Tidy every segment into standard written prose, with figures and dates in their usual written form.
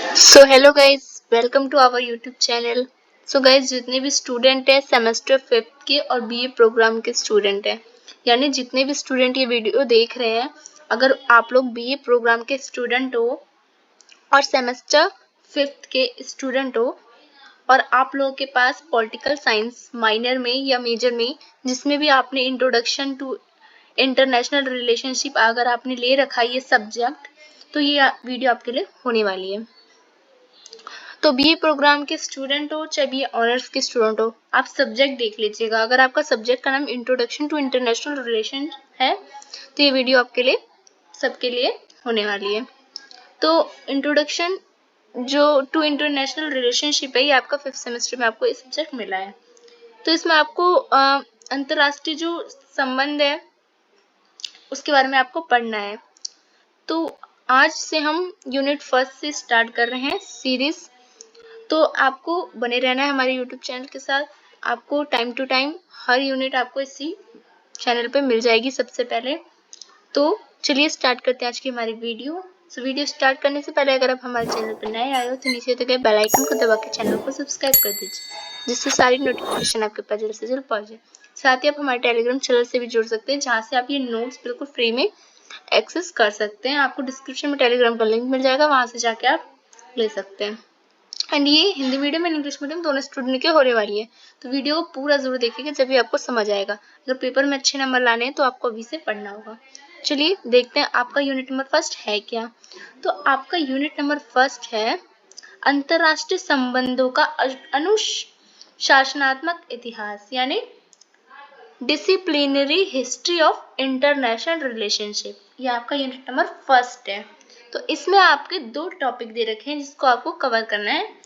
So hello guys, welcome to our YouTube channel. So guys, जितने भी student हैं semester 5th के और बीए प्रोग्राम के स्टूडेंट हैं, यानी जितने भी स्टूडेंट ये वीडियो देख रहे हैं, अगर आप लोग बीए प्रोग्राम के स्टूडेंट हो और सेमेस्टर 5th के स्टूडेंट हो और आप लोगों के पास पॉलिटिकल साइंस माइनर में या मेजर में जिसमें भी आपने इंट्रोडक्शन टू इंटरनेशनल रिलेशनशिप अगर आपने ले रखा है ये सब्जेक्ट, तो ये वीडियो आपके लिए होने वाली है। तो बीए प्रोग्राम के स्टूडेंट हो चाहे बीए ऑनर्स के स्टूडेंट हो, आप सब्जेक्ट देख लीजिएगा। अगर आपका सब्जेक्ट का नाम इंट्रोडक्शन टू इंटरनेशनल रिलेशन है तो ये वीडियो आपके लिए सबके लिए होने वाली है। तो इंट्रोडक्शन जो टू इंटरनेशनल रिलेशनशिप है, ये आपका 5th सेमेस्टर में आपको ये सब्जेक्ट मिला है। तो इसमें आपको अंतरराष्ट्रीय जो संबंध है उसके बारे में आपको पढ़ना है। तो आज से हम यूनिट 1 से स्टार्ट कर रहे हैं सीरीज। तो आपको बने रहना है हमारे YouTube चैनल के साथ। आपको टाइम टू टाइम हर यूनिट आपको इसी चैनल पे मिल जाएगी सबसे पहले। तो चलिए स्टार्ट करते हैं आज की हमारी वीडियो। तो वीडियो स्टार्ट करने से पहले अगर आप हमारे चैनल पर नए आए हो तो नीचे दिए गए बेल आइकन को दबा के चैनल को सब्सक्राइब कर दीजिए, जिससे सारी नोटिफिकेशन आपके पास जल्द से जल्द पहुंचे। साथ ही आप हमारे टेलीग्राम चैनल से भी जुड़ सकते हैं, जहाँ से आप ये नोट्स बिल्कुल फ्री में एक्सेस कर सकते हैं। आपको डिस्क्रिप्शन में टेलीग्राम का लिंक मिल जाएगा, वहां से जाके आप ले सकते हैं। एंड ये Hindi medium and English medium दोनों स्टूडेंट के होने वाली है। तो वीडियो को पूरा जरूर देखिएगा, जब भी आपको समझ आएगा। अगर पेपर में अच्छे नंबर लाने हैं तो आपको अभी से पढ़ना होगा। चलिए देखते हैं आपका यूनिट नंबर 1 है क्या। तो आपका यूनिट नंबर 1 है अंतरराष्ट्रीय संबंधों का अनुशासनात्मक इतिहास, यानी disciplinary history of international relationship. ये आपका यूनिट नंबर 1 है। तो इसमें आपके 2 टॉपिक दे रखे हैं जिसको आपको कवर करना है।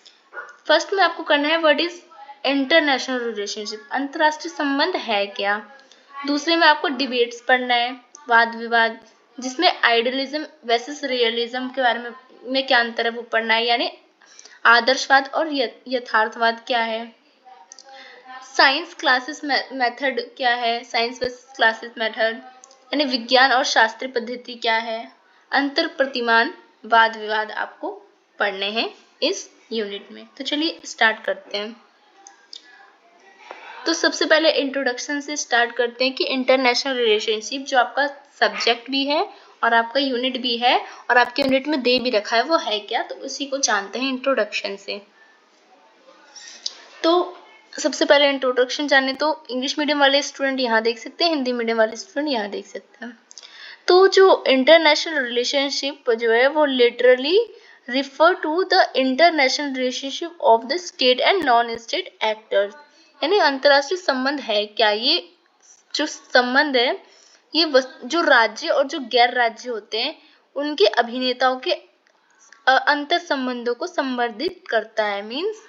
फर्स्ट में आपको करना है व्हाट इज इंटरनेशनल रिलेशनशिप, अंतरराष्ट्रीय संबंध है क्या। दूसरे में आपको डिबेट्स पढ़ना है, वाद विवाद, जिसमें आइडियलिज्म वर्सेस रियलिज्म के बारे में क्या अंतर है वो पढ़ना है, यानी आदर्शवाद और यथार्थवाद क्या है। साइंस क्लासेस मेथड क्या है, साइंस वर्सेस क्लासेस मेथड, यानी विज्ञान और शास्त्रीय पद्धति क्या है। अंतर प्रतिमान, वाद विवाद आपको पढ़ने हैं इस यूनिट में। तो चलिए स्टार्ट करते हैं। तो सबसे पहले इंट्रोडक्शन से स्टार्ट करते हैं कि इंटरनेशनल रिलेशनशिप जो आपका सब्जेक्ट भी है और आपका यूनिट भी है और आपके यूनिट में दे भी रखा है वो है क्या, तो उसी को जानते हैं इंट्रोडक्शन से। तो सबसे पहले इंट्रोडक्शन जाने तो इंग्लिश मीडियम वाले स्टूडेंट यहाँ देख सकते हैं, हिंदी मीडियम वाले स्टूडेंट यहाँ देख सकते हैं। तो जो इंटरनेशनल रिलेशनशिप जो है वो literally refer to the international relationship of the state and non state actors, यानी अंतरराष्ट्रीय संबंध है क्या। ये जो संबंध है ये जो राज्य और जो गैर राज्य होते हैं उनके अभिनेताओं के अंतर संबंधों को संवर्धित करता है। मीन्स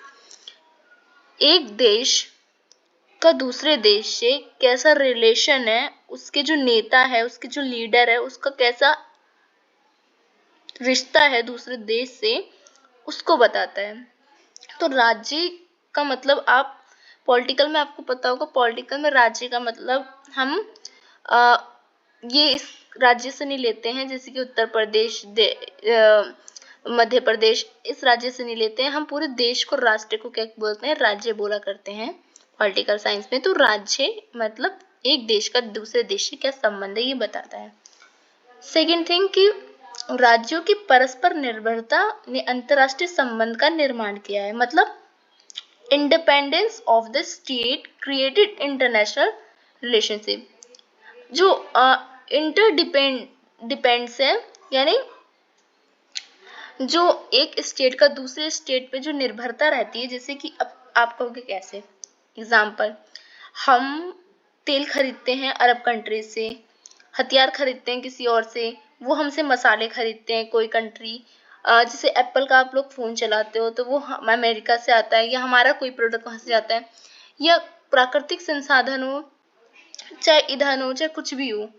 एक देश का दूसरे देश से कैसा रिलेशन है, उसके जो नेता है, उसके जो लीडर है, उसका कैसा रिश्ता है दूसरे देश से, उसको बताता है। तो राज्य का मतलब आप पॉलिटिकल में आपको पता होगा, पॉलिटिकल में राज्य का मतलब हम ये इस राज्य से नहीं लेते हैं, जैसे कि उत्तर प्रदेश, मध्य प्रदेश, इस राज्य से नहीं लेते हैं। हम पूरे देश को, राष्ट्र को क्या बोलते हैं, राज्य बोला करते हैं पॉलिटिकल साइंस में। तो राज्य मतलब एक देश का दूसरे देश से क्या संबंध है ये बताता है। सेकेंड थिंग कि राज्यों की परस्पर निर्भरता ने अंतरराष्ट्रीय संबंध का निर्माण किया है। मतलब independence of the state created international relationship. जो डिपेंड्स है, यानी जो एक स्टेट का दूसरे स्टेट पे जो निर्भरता रहती है, जैसे कि अब आप कहोगे कैसे। एग्जाम्पल, हम तेल खरीदते हैं अरब कंट्रीज से, हथियार खरीदते हैं किसी और से, वो हमसे मसाले खरीदते हैं कोई कंट्री। जैसे एप्पल का आप लोग फोन चलाते हो तो वो अमेरिका से आता है, या हमारा कोई प्रोडक्ट वहां से आता है। या प्राकृतिक संसाधन हो, चाहे ईंधन हो, चाहे कुछ भी हो,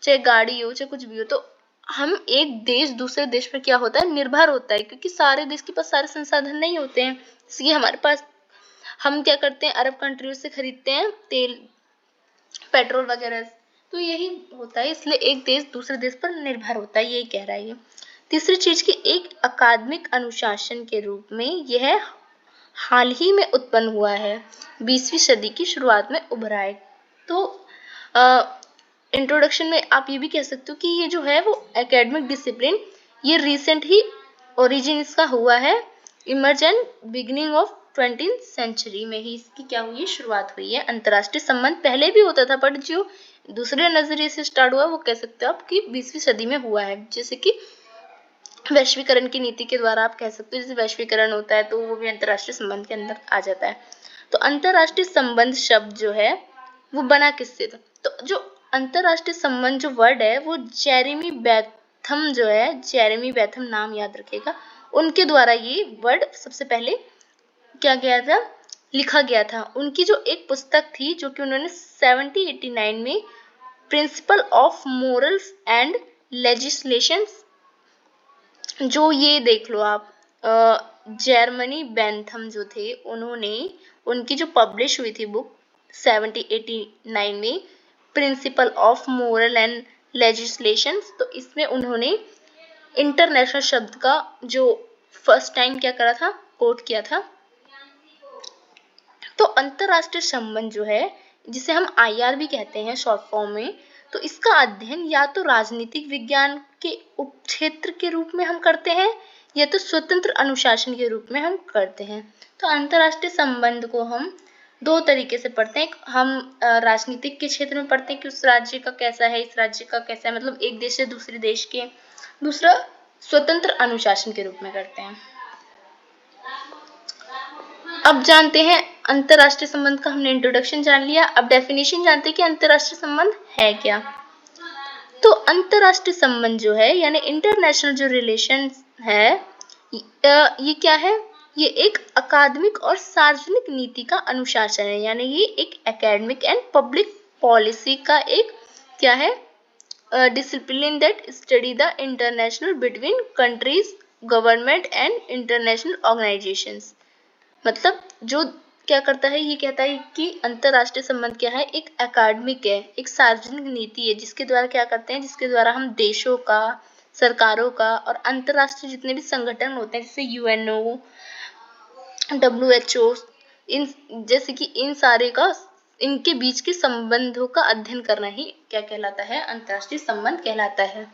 चाहे गाड़ी हो, चाहे कुछ भी हो, तो हम एक देश दूसरे देश पर क्या होता है, निर्भर होता है, क्योंकि सारे देश के पास सारे संसाधन नहीं होते हैं। इसलिए हमारे पास, हम क्या करते हैं, अरब कंट्रियों से खरीदते हैं तेल, पेट्रोल वगैरह। तो यही होता है, इसलिए एक देश दूसरे देश पर निर्भर होता है, यही कह रहा है ये। तीसरी चीज की एक अकादमिक अनुशासन के रूप में यह हाल ही में उत्पन्न हुआ है, 20वीं सदी की शुरुआत में उभरा है। तो इंट्रोडक्शन में आप ये भी कह सकते हो कि ये जो है वो एकेडमिक डिसिप्लिन ये रिसेंट ही ओरिजिन इसका हुआ है, emerge and beginning of 20th century में ही इसकी क्या हुई है, शुरुआत हुई है। अंतरराष्ट्रीय संबंध पहले भी होता था, बट जो दूसरे नजरिए से स्टार्ट हुआ वो कह सकते हो आप कि 20वीं सदी में हुआ है, जैसे कि वैश्वीकरण की नीति के द्वारा आप कह सकते हो। जैसे वैश्वीकरण होता है तो वो भी अंतरराष्ट्रीय संबंध के अंदर आ जाता है। तो अंतरराष्ट्रीय संबंध शब्द जो है वो बना किससे था, तो जो अंतरराष्ट्रीय संबंध जो वर्ड है वो जेरेमी बेंथम जो है, जेरेमी बेंथम नाम याद रखेगा, उनके द्वारा ये वर्ड सबसे पहले क्या गया था, लिखा गया था। उनकी जो एक पुस्तक थी जो कि उन्होंने 1789 में principle of morals and legislations, जो ये देख लो आप, जर्मनी बेंथम जो थे उन्होंने, उनकी जो पब्लिश हुई थी बुक 1789 में principle of moral and legislations, तो इसमें उन्होंने इंटरनेशनल शब्द का जो फर्स्ट टाइम क्या करा था, कोट किया था। तो अंतरराष्ट्रीय संबंध जो है जिसे हम आईआर भी कहते हैं शॉर्ट फॉर्म में, तो इसका अध्ययन या तो राजनीतिक विज्ञान के उपक्षेत्र के रूप में हम करते हैं या तो स्वतंत्र अनुशासन के रूप में हम करते हैं। तो अंतरराष्ट्रीय संबंध को हम दो तरीके से पढ़ते हैं। हम राजनीतिक के क्षेत्र में पढ़ते हैं कि उस राज्य का कैसा है, इस राज्य का कैसा है, मतलब एक देश से दूसरे देश के। दूसरा स्वतंत्र अनुशासन के रूप में करते हैं। अब जानते हैं अंतरराष्ट्रीय संबंध का, हमने इंट्रोडक्शन जान लिया। अब डेफिनेशन जानते हैं कि अंतरराष्ट्रीय संबंध है क्या। तो अंतरराष्ट्रीय संबंध जो है यानी इंटरनेशनल जो रिलेशन है, ये क्या है, ये एक अकादमिक और सार्वजनिक नीति का अनुशासन है, यानी ये एक एकेडमिक एंड पब्लिक पॉलिसी का एक क्या है, discipline that study the international between countries, government and international organisations. मतलब जो क्या करता है, ये कहता है कि अंतरराष्ट्रीय संबंध क्या है, एक एकेडमिक है, एक सार्वजनिक नीति है, जिसके द्वारा क्या करते हैं, जिसके द्वारा हम देशों का, सरकारों का और अंतरराष्ट्रीय जितने भी संगठन होते हैं जैसे यूएनओ, WHO, इन जैसे कि इन सारे का, इनके बीच के संबंधों का अध्ययन करना ही क्या कहलाता है, अंतरराष्ट्रीय संबंध कहलाता है।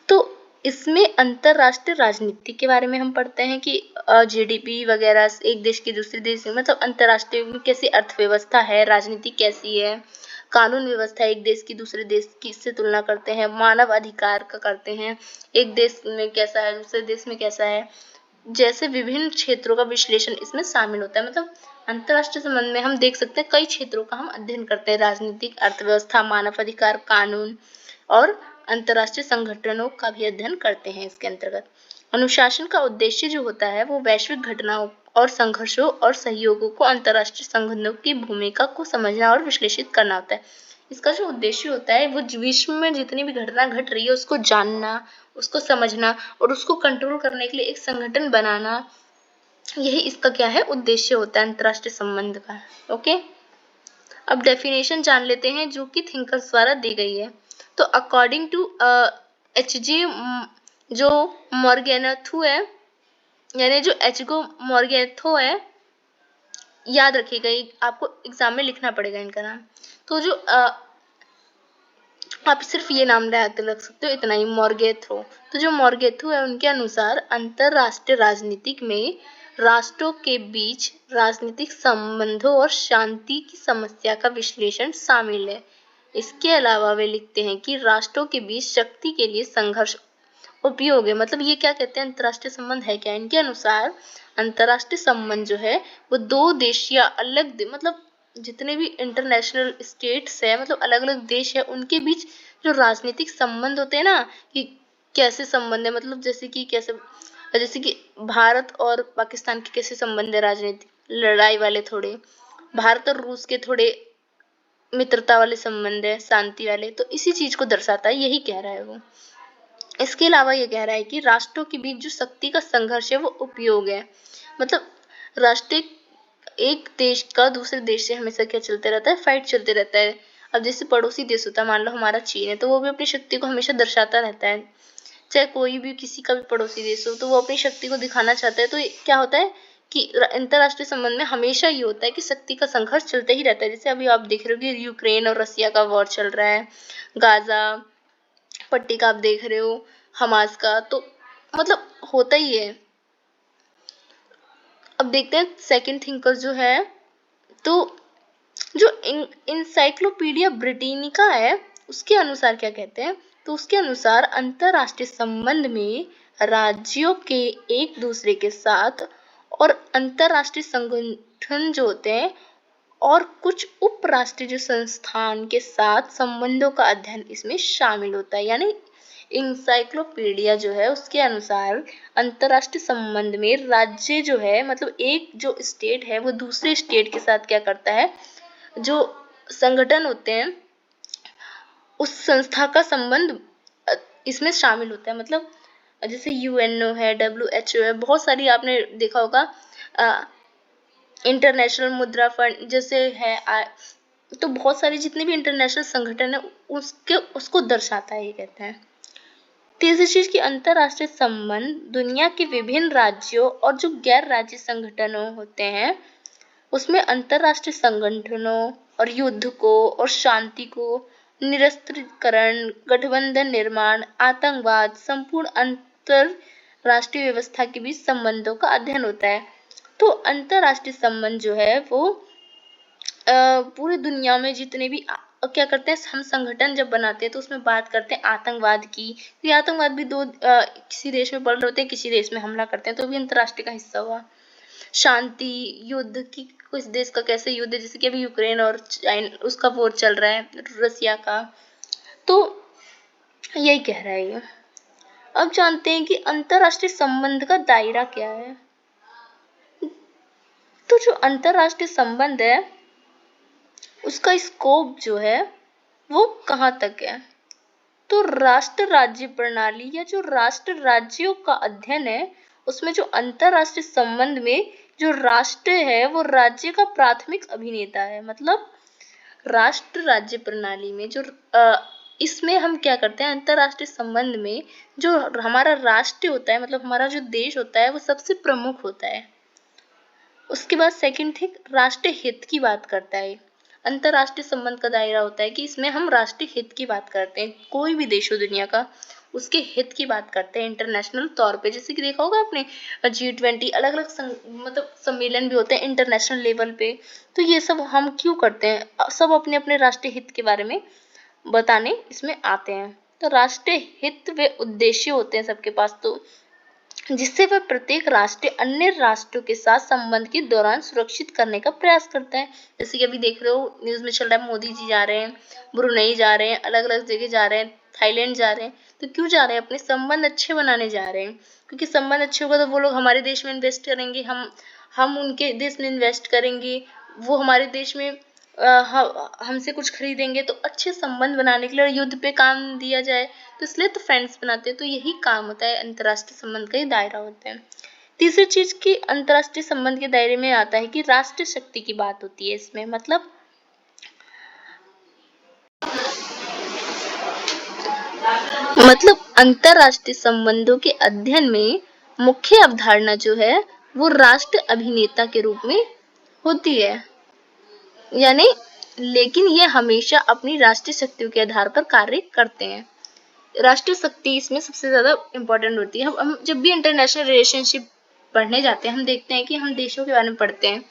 तो इसमें अंतरराष्ट्रीय राजनीति के बारे में हम पढ़ते हैं कि जीडीपी वगैरह एक देश के दूसरे देश में, मतलब अंतरराष्ट्रीय में कैसी अर्थव्यवस्था है, राजनीति कैसी है, कानून व्यवस्था एक देश की दूसरे देश की से तुलना करते हैं, मानव अधिकार का करते हैं, एक देश में कैसा है दूसरे देश में कैसा है, जैसे विभिन्न क्षेत्रों का विश्लेषण इसमें शामिल होता है। मतलब अंतरराष्ट्रीय संबंध में हम देख सकते हैं कई क्षेत्रों का हम अध्ययन करते हैं, राजनीतिक, अर्थव्यवस्था, मानव अधिकार, कानून और अंतरराष्ट्रीय संगठनों का भी अध्ययन करते हैं। इसके अंतर्गत अनुशासन का उद्देश्य जो होता है वो वैश्विक घटनाओं और संघर्षों और सहयोगों को अंतरराष्ट्रीय संबंधों की भूमिका को समझना और विश्लेषित करना होता है। इसका जो उद्देश्य होता है वो विश्व में जितनी भी घटना घट रही है उसको जानना, उसको समझना और उसको कंट्रोल करने के लिए एक संगठन बनाना, यही इसका क्या है, उद्देश्य होता है अंतरराष्ट्रीय संबंध का। ओके, अब डेफिनेशन जान लेते हैं जो कि थिंकर्स द्वारा दी गई है। तो अकॉर्डिंग टू H.G. जो मॉर्गेनथु है, यानी जो H.G. मॉर्गेनथु है, याद रखिएगा, आपको एग्जाम में लिखना पड़ेगा इनका नाम। तो जो आप सिर्फ ये नाम रख सकते हो, इतना ही, मॉर्गेथु। तो जो मॉर्गेथु है उनके अनुसार अंतरराष्ट्रीय राजनीति में राष्ट्रों के बीच राजनीतिक संबंधों और शांति की समस्या का विश्लेषण शामिल है। इसके अलावा वे लिखते हैं कि राष्ट्रों के बीच शक्ति के लिए संघर्ष उपयोग है। मतलब ये क्या कहते हैं, अंतरराष्ट्रीय संबंध है क्या, इनके अनुसार अंतरराष्ट्रीय संबंध जो है वो दो देश या अलग, मतलब जितने भी इंटरनेशनल स्टेट्स है, मतलब अलग अलग देश है, उनके बीच जो राजनीतिक संबंध होते हैं ना, कि कैसे संबंध है, मतलब जैसे कि भारत और पाकिस्तान के कैसे संबंध है, राजनीतिक लड़ाई वाले थोड़े, भारत और रूस के थोड़े मित्रता वाले संबंध है, शांति वाले, तो इसी चीज को दर्शाता है, यही कह रहा है वो। इसके अलावा ये कह रहा है कि राष्ट्रों के बीच जो शक्ति का संघर्ष है वो उपयोग है। मतलब राष्ट्रीय एक देश का दूसरे देश से हमेशा क्या चलते रहता है, फाइट चलते रहता है। अब जैसे पड़ोसी देश होता है, मान लो हमारा चीन है, तो वो भी अपनी शक्ति को हमेशा दर्शाता रहता है, चाहे कोई भी किसी का भी पड़ोसी देश हो, तो वो अपनी शक्ति को दिखाना चाहता है। तो क्या होता है कि अंतरराष्ट्रीय संबंध में हमेशा ये होता है कि शक्ति का संघर्ष चलता ही रहता है। जैसे अभी आप देख रहे हो कि यूक्रेन और रसिया का वॉर चल रहा है, गाजा पट्टी का आप देख रहे हो, हमास का, तो मतलब होता ही है। अब देखते हैं सेकंड थिंकर जो है, तो जो इंसाइक्लोपीडिया ब्रिटानिका है उसके अनुसार क्या कहते हैं, तो उसके अनुसार अंतरराष्ट्रीय संबंध में राज्यों के एक दूसरे के साथ और अंतरराष्ट्रीय संगठन जो होते हैं और कुछ उपराष्ट्रीय जो संस्थान के साथ संबंधों का अध्ययन इसमें शामिल होता है। यानी इंसाइक्लोपीडिया जो है उसके अनुसार अंतरराष्ट्रीय संबंध में राज्य जो है, मतलब एक जो स्टेट है वो दूसरे स्टेट के साथ क्या करता है, जो संगठन होते हैं उस संस्था का संबंध इसमें शामिल होता है। मतलब जैसे यूएनओ है, WHO है, बहुत सारी आपने देखा होगा, इंटरनेशनल मुद्रा फंड जैसे है, तो बहुत सारी जितने भी इंटरनेशनल संगठन है उसको दर्शाता है, ये कहते हैं। तीसरी चीज की अंतरराष्ट्रीय संबंध दुनिया के विभिन्न राज्यों और जो गैर राज्य संगठनों होते हैं उसमें अंतरराष्ट्रीय संगठनों और युद्ध को और शांति को, निरस्त्रीकरण, गठबंधन निर्माण, आतंकवाद, संपूर्ण अंतरराष्ट्रीय व्यवस्था के बीच संबंधों का अध्ययन होता है। तो अंतरराष्ट्रीय संबंध जो है वो पूरी दुनिया में जितने भी क्या करते हैं, हम संगठन जब बनाते हैं तो उसमें बात करते हैं आतंकवाद की। तो ये आतंकवाद भी किसी देश में पड़ रहे होते हैं, किसी देश में हमला करते हैं, तो भी अंतरराष्ट्रीय का हिस्सा हुआ। शांति, युद्ध की, कुछ देश का कैसे युद्ध है, जैसे कि अभी यूक्रेन और चाइना उसका वॉर चल रहा है, रसिया का, तो यही कह रहा है ये। अब जानते हैं कि अंतरराष्ट्रीय संबंध का दायरा क्या है। तो जो अंतरराष्ट्रीय संबंध है उसका स्कोप जो है वो कहाँ तक है, तो राष्ट्र राज्य प्रणाली या जो राष्ट्र राज्यों का अध्ययन है उसमें जो अंतरराष्ट्रीय संबंध में जो राष्ट्र है वो राज्य का प्राथमिक अभिनेता है। मतलब राष्ट्र राज्य प्रणाली में जो इसमें हम क्या करते हैं, अंतरराष्ट्रीय संबंध में जो हमारा राष्ट्र होता है, मतलब हमारा जो देश होता है वो सबसे प्रमुख होता है। उसके बाद सेकंड थिंग राष्ट्रीय हित की बात करता है। अंतरराष्ट्रीय संबंध का दायरा होता है कि इसमें हम राष्ट्रीय हित की बात करते हैं, कोई भी देश हो दुनिया का उसके हित की बात करते हैं इंटरनेशनल तौर पे। जैसे कि देखा होगा आपने G20 अलग अलग मतलब सम्मेलन भी होते हैं इंटरनेशनल लेवल पे। तो ये सब हम क्यों करते हैं, सब अपने अपने राष्ट्रीय हित के बारे में बताने इसमें आते हैं। तो राष्ट्रीय हित व उद्देश्य होते हैं सबके पास, तो जिससे वह प्रत्येक राष्ट्र अन्य राष्ट्रों के साथ संबंध के दौरान सुरक्षित करने का प्रयास करता है। जैसे कि अभी देख रहे हो न्यूज में चल रहा है, मोदी जी जा रहे हैं, ब्रुनेई जा रहे हैं, अलग अलग जगह जा रहे हैं, थाईलैंड जा रहे हैं। तो क्यों जा रहे हैं, अपने संबंध अच्छे बनाने जा रहे हैं, क्योंकि संबंध अच्छे होगा तो वो लोग हमारे देश में इन्वेस्ट करेंगे, हम उनके देश में इन्वेस्ट करेंगे, वो हमारे देश में हमसे कुछ खरीदेंगे। तो अच्छे संबंध बनाने के लिए युद्ध पे काम दिया जाए, तो इसलिए तो फ्रेंड्स बनाते हैं। तो यही काम होता है, अंतरराष्ट्रीय संबंध का ही दायरा होता है। तीसरी चीज की अंतरराष्ट्रीय संबंध के दायरे में आता है कि राष्ट्रीय शक्ति की बात होती है इसमें। मतलब अंतरराष्ट्रीय संबंधों के अध्ययन में मुख्य अवधारणा जो है वो राष्ट्र अभिनेता के रूप में होती है। यानी लेकिन ये हमेशा अपनी राष्ट्रीय शक्तियों के आधार पर कार्य करते हैं। राष्ट्रीय शक्ति इसमें सबसे ज्यादा इम्पोर्टेंट होती है। हम जब भी इंटरनेशनल रिलेशनशिप पढ़ने जाते हैं हम देखते हैं कि हम देशों के बारे में पढ़ते हैं,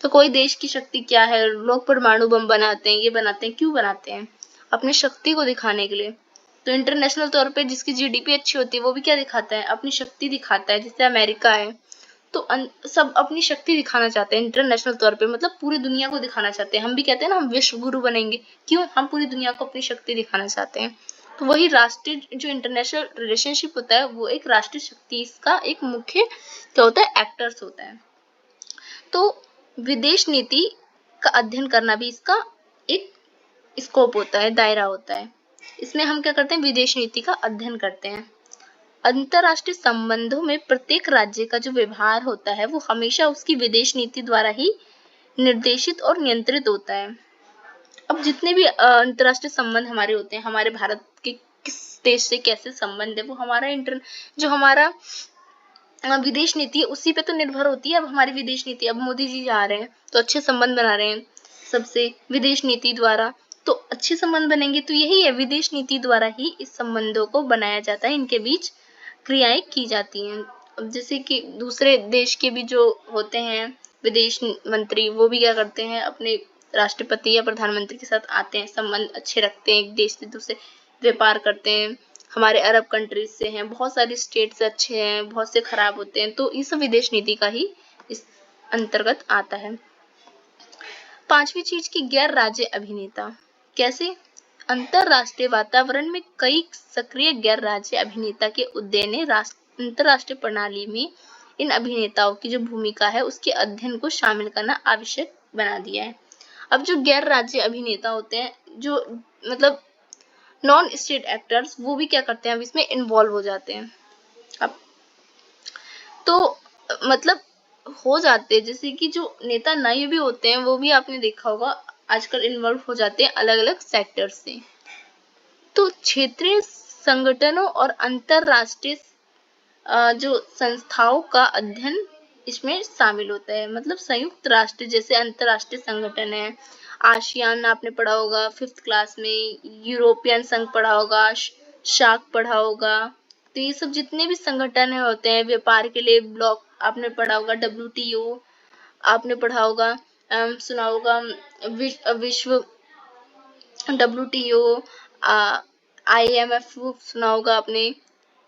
तो कोई देश की शक्ति क्या है, लोग परमाणु बम बनाते हैं, ये बनाते हैं, क्यों बनाते हैं, अपनी शक्ति को दिखाने के लिए। तो इंटरनेशनल तौर पे जिसकी GDP अच्छी होती है वो भी क्या दिखाता है, अपनी शक्ति दिखाता है। जैसे अमेरिका है, तो सब अपनी शक्ति दिखाना चाहते हैं इंटरनेशनल तौर पे, मतलब पूरी दुनिया को दिखाना चाहते हैं। हम भी कहते हैं ना हम विश्व गुरु बनेंगे, क्यों, हम पूरी दुनिया को अपनी शक्ति दिखाना चाहते हैं। तो वही राष्ट्रीय जो इंटरनेशनल रिलेशनशिप होता है वो एक राष्ट्रीय शक्ति इसका एक मुख्य क्या होता है, एक्टर्स होता है। तो विदेश नीति का अध्ययन करना भी इसका एक स्कोप होता है, दायरा होता है। इसमें हम क्या करते हैं, विदेश नीति का अध्ययन करते हैं। अंतरराष्ट्रीय संबंधों में प्रत्येक राज्य का जो व्यवहार होता है वो हमेशा उसकी विदेश नीति द्वारा ही निर्देशित और नियंत्रित होता है। अब जितने भी अंतरराष्ट्रीय संबंध हमारे होते हैं, हमारे भारत के किस देश से कैसे संबंध है, वो हमारा जो हमारा विदेश नीति है उसी पे तो निर्भर होती है। अब हमारी विदेश नीति, अब मोदी जी जा रहे हैं तो अच्छे संबंध बना रहे हैं सबसे विदेश नीति द्वारा, तो अच्छे संबंध बनेंगे। तो यही है, विदेश नीति द्वारा ही इस संबंधों को बनाया जाता है, इनके बीच क्रियाएं की जाती हैं। अब जैसे कि दूसरे देश के भी जो होते हैं विदेश मंत्री, वो भी क्या करते हैं, अपने राष्ट्रपति या प्रधानमंत्री के साथ आते हैं, संबंध अच्छे रखते हैं, एक देश से दूसरे व्यापार करते हैं। हमारे अरब कंट्रीज से हैं, बहुत सारी स्टेट से अच्छे हैं, बहुत से खराब होते हैं, तो ये सब विदेश नीति का ही इस अंतर्गत आता है। पांचवी चीज की गैर राज्य अभिनेता। कैसे? अंतरराष्ट्रीय वातावरण में कई सक्रिय गैर राज्य अभिनेता के उदय ने अंतरराष्ट्रीय प्रणाली में इन अभिनेताओं की जो भूमिका है उसके अध्ययन को शामिल करना आवश्यक बना दिया है। अब जो गैर राज्य अभिनेता होते हैं, जो मतलब नॉन स्टेट एक्टर्स, वो भी क्या करते हैं, अब इसमें इन्वॉल्व हो जाते हैं। अब तो मतलब हो जाते हैं, जैसे कि जो नेता नए भी होते हैं वो भी आपने देखा होगा आजकल इन्वॉल्व हो जाते हैं अलग अलग सेक्टर से। तो क्षेत्रीय संगठनों और अंतरराष्ट्रीय जो संस्थाओं का अध्ययन इसमें शामिल होता है। मतलब संयुक्त राष्ट्र जैसे अंतरराष्ट्रीय संगठन है, आसियान आपने पढ़ा होगा 5th क्लास में, यूरोपियन संघ पढ़ा होगा, शार्क पढ़ा होगा। तो ये सब जितने भी संगठन होते हैं व्यापार के लिए, ब्लॉक आपने पढ़ा होगा, WTO आपने पढ़ा होगा, सुना होगा, विश्व WTO, IMF सुना होगा आपने।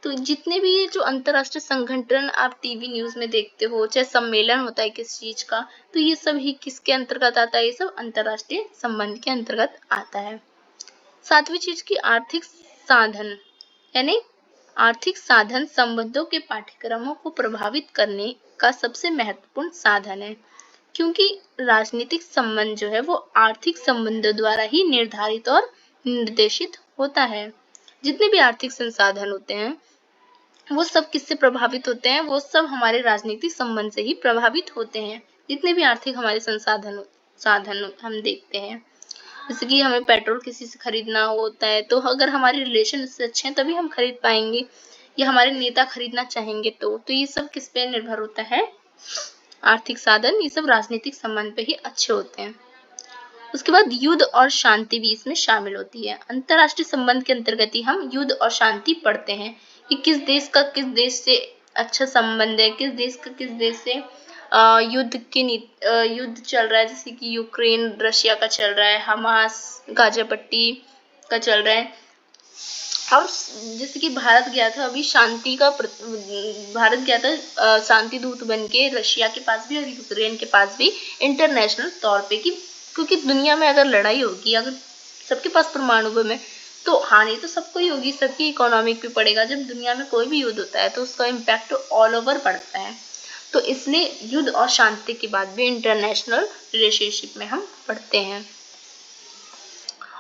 तो जितने भी ये जो अंतरराष्ट्रीय संगठन आप टीवी न्यूज में देखते हो, चाहे सम्मेलन होता है किस चीज का, तो ये सब ही किसके अंतर्गत आता है, ये सब अंतरराष्ट्रीय संबंध के अंतर्गत आता है। सातवीं चीज की आर्थिक साधन, यानी आर्थिक साधन संबंधों के पाठ्यक्रमों को प्रभावित करने का सबसे महत्वपूर्ण साधन है, क्योंकि राजनीतिक संबंध जो है वो आर्थिक संबंधों द्वारा ही निर्धारित और निर्देशित होता है। जितने भी आर्थिक संसाधन होते हैं वो सब किससे प्रभावित होते हैं, वो सब हमारे राजनीतिक संबंध से ही प्रभावित होते हैं। जितने भी आर्थिक हमारे साधन हम देखते हैं, जैसे कि हमें पेट्रोल किसी से खरीदना होता है, तो अगर हमारे रिलेशन इससे अच्छे हैं तभी हम खरीद पाएंगे, या हमारे नेता खरीदना चाहेंगे तो ये सब किस पे निर्भर होता है, आर्थिक साधन, ये सब राजनीतिक संबंध पे ही अच्छे होते हैं। उसके बाद युद्ध और शांति भी इसमें शामिल होती है। अंतरराष्ट्रीय संबंध के अंतर्गत ही हम युद्ध और शांति पढ़ते हैं कि किस देश का किस देश से अच्छा संबंध है, किस देश का किस देश से युद्ध चल रहा है, जैसे कि यूक्रेन रशिया का चल रहा है, हमास गाजा पट्टी का चल रहा है। और जैसे कि भारत गया था अभी भारत गया था शांति दूत बन के रशिया के पास भी और यूक्रेन के पास भी, इंटरनेशनल तौर पे, कि क्योंकि दुनिया में अगर लड़ाई होगी, अगर सबके पास परमाणु बम है तो हानि तो सबको ही होगी, सबकी इकोनॉमिक पे पड़ेगा। जब दुनिया में कोई भी युद्ध होता है तो उसका इम्पैक्ट ऑल ओवर पड़ता है, तो इसलिए युद्ध और शांति के बाद भी इंटरनेशनल रिलेशनशिप में हम पढ़ते हैं।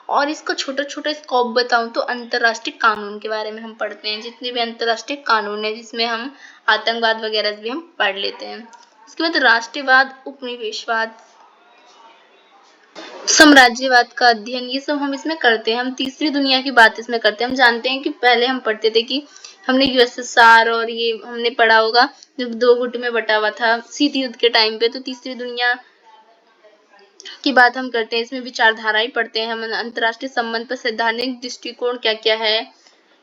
और इसका छोटा छोटा स्कोप बताऊं तो अंतरराष्ट्रीय कानून के बारे में हम पढ़ते हैं, जितने भी अंतरराष्ट्रीय कानून है जिसमें हम आतंकवाद वगैरह भी हम पढ़ लेते हैं। उसके बाद राष्ट्रवाद, उपनिवेशवाद, साम्राज्यवाद का अध्ययन, ये सब हम इसमें करते हैं। हम तीसरी दुनिया की बात इसमें करते हैं। हम जानते हैं कि पहले हम पढ़ते थे कि हमने USSR और ये हमने पढ़ा होगा जब 2 गुट में बटा हुआ था शीत युद्ध के टाइम पे, तो तीसरी दुनिया की बात हम करते हैं। इसमें विचारधाराएं पढ़ते हैं हम, अंतरराष्ट्रीय संबंध पर सैद्धांतिक दृष्टिकोण क्या क्या है,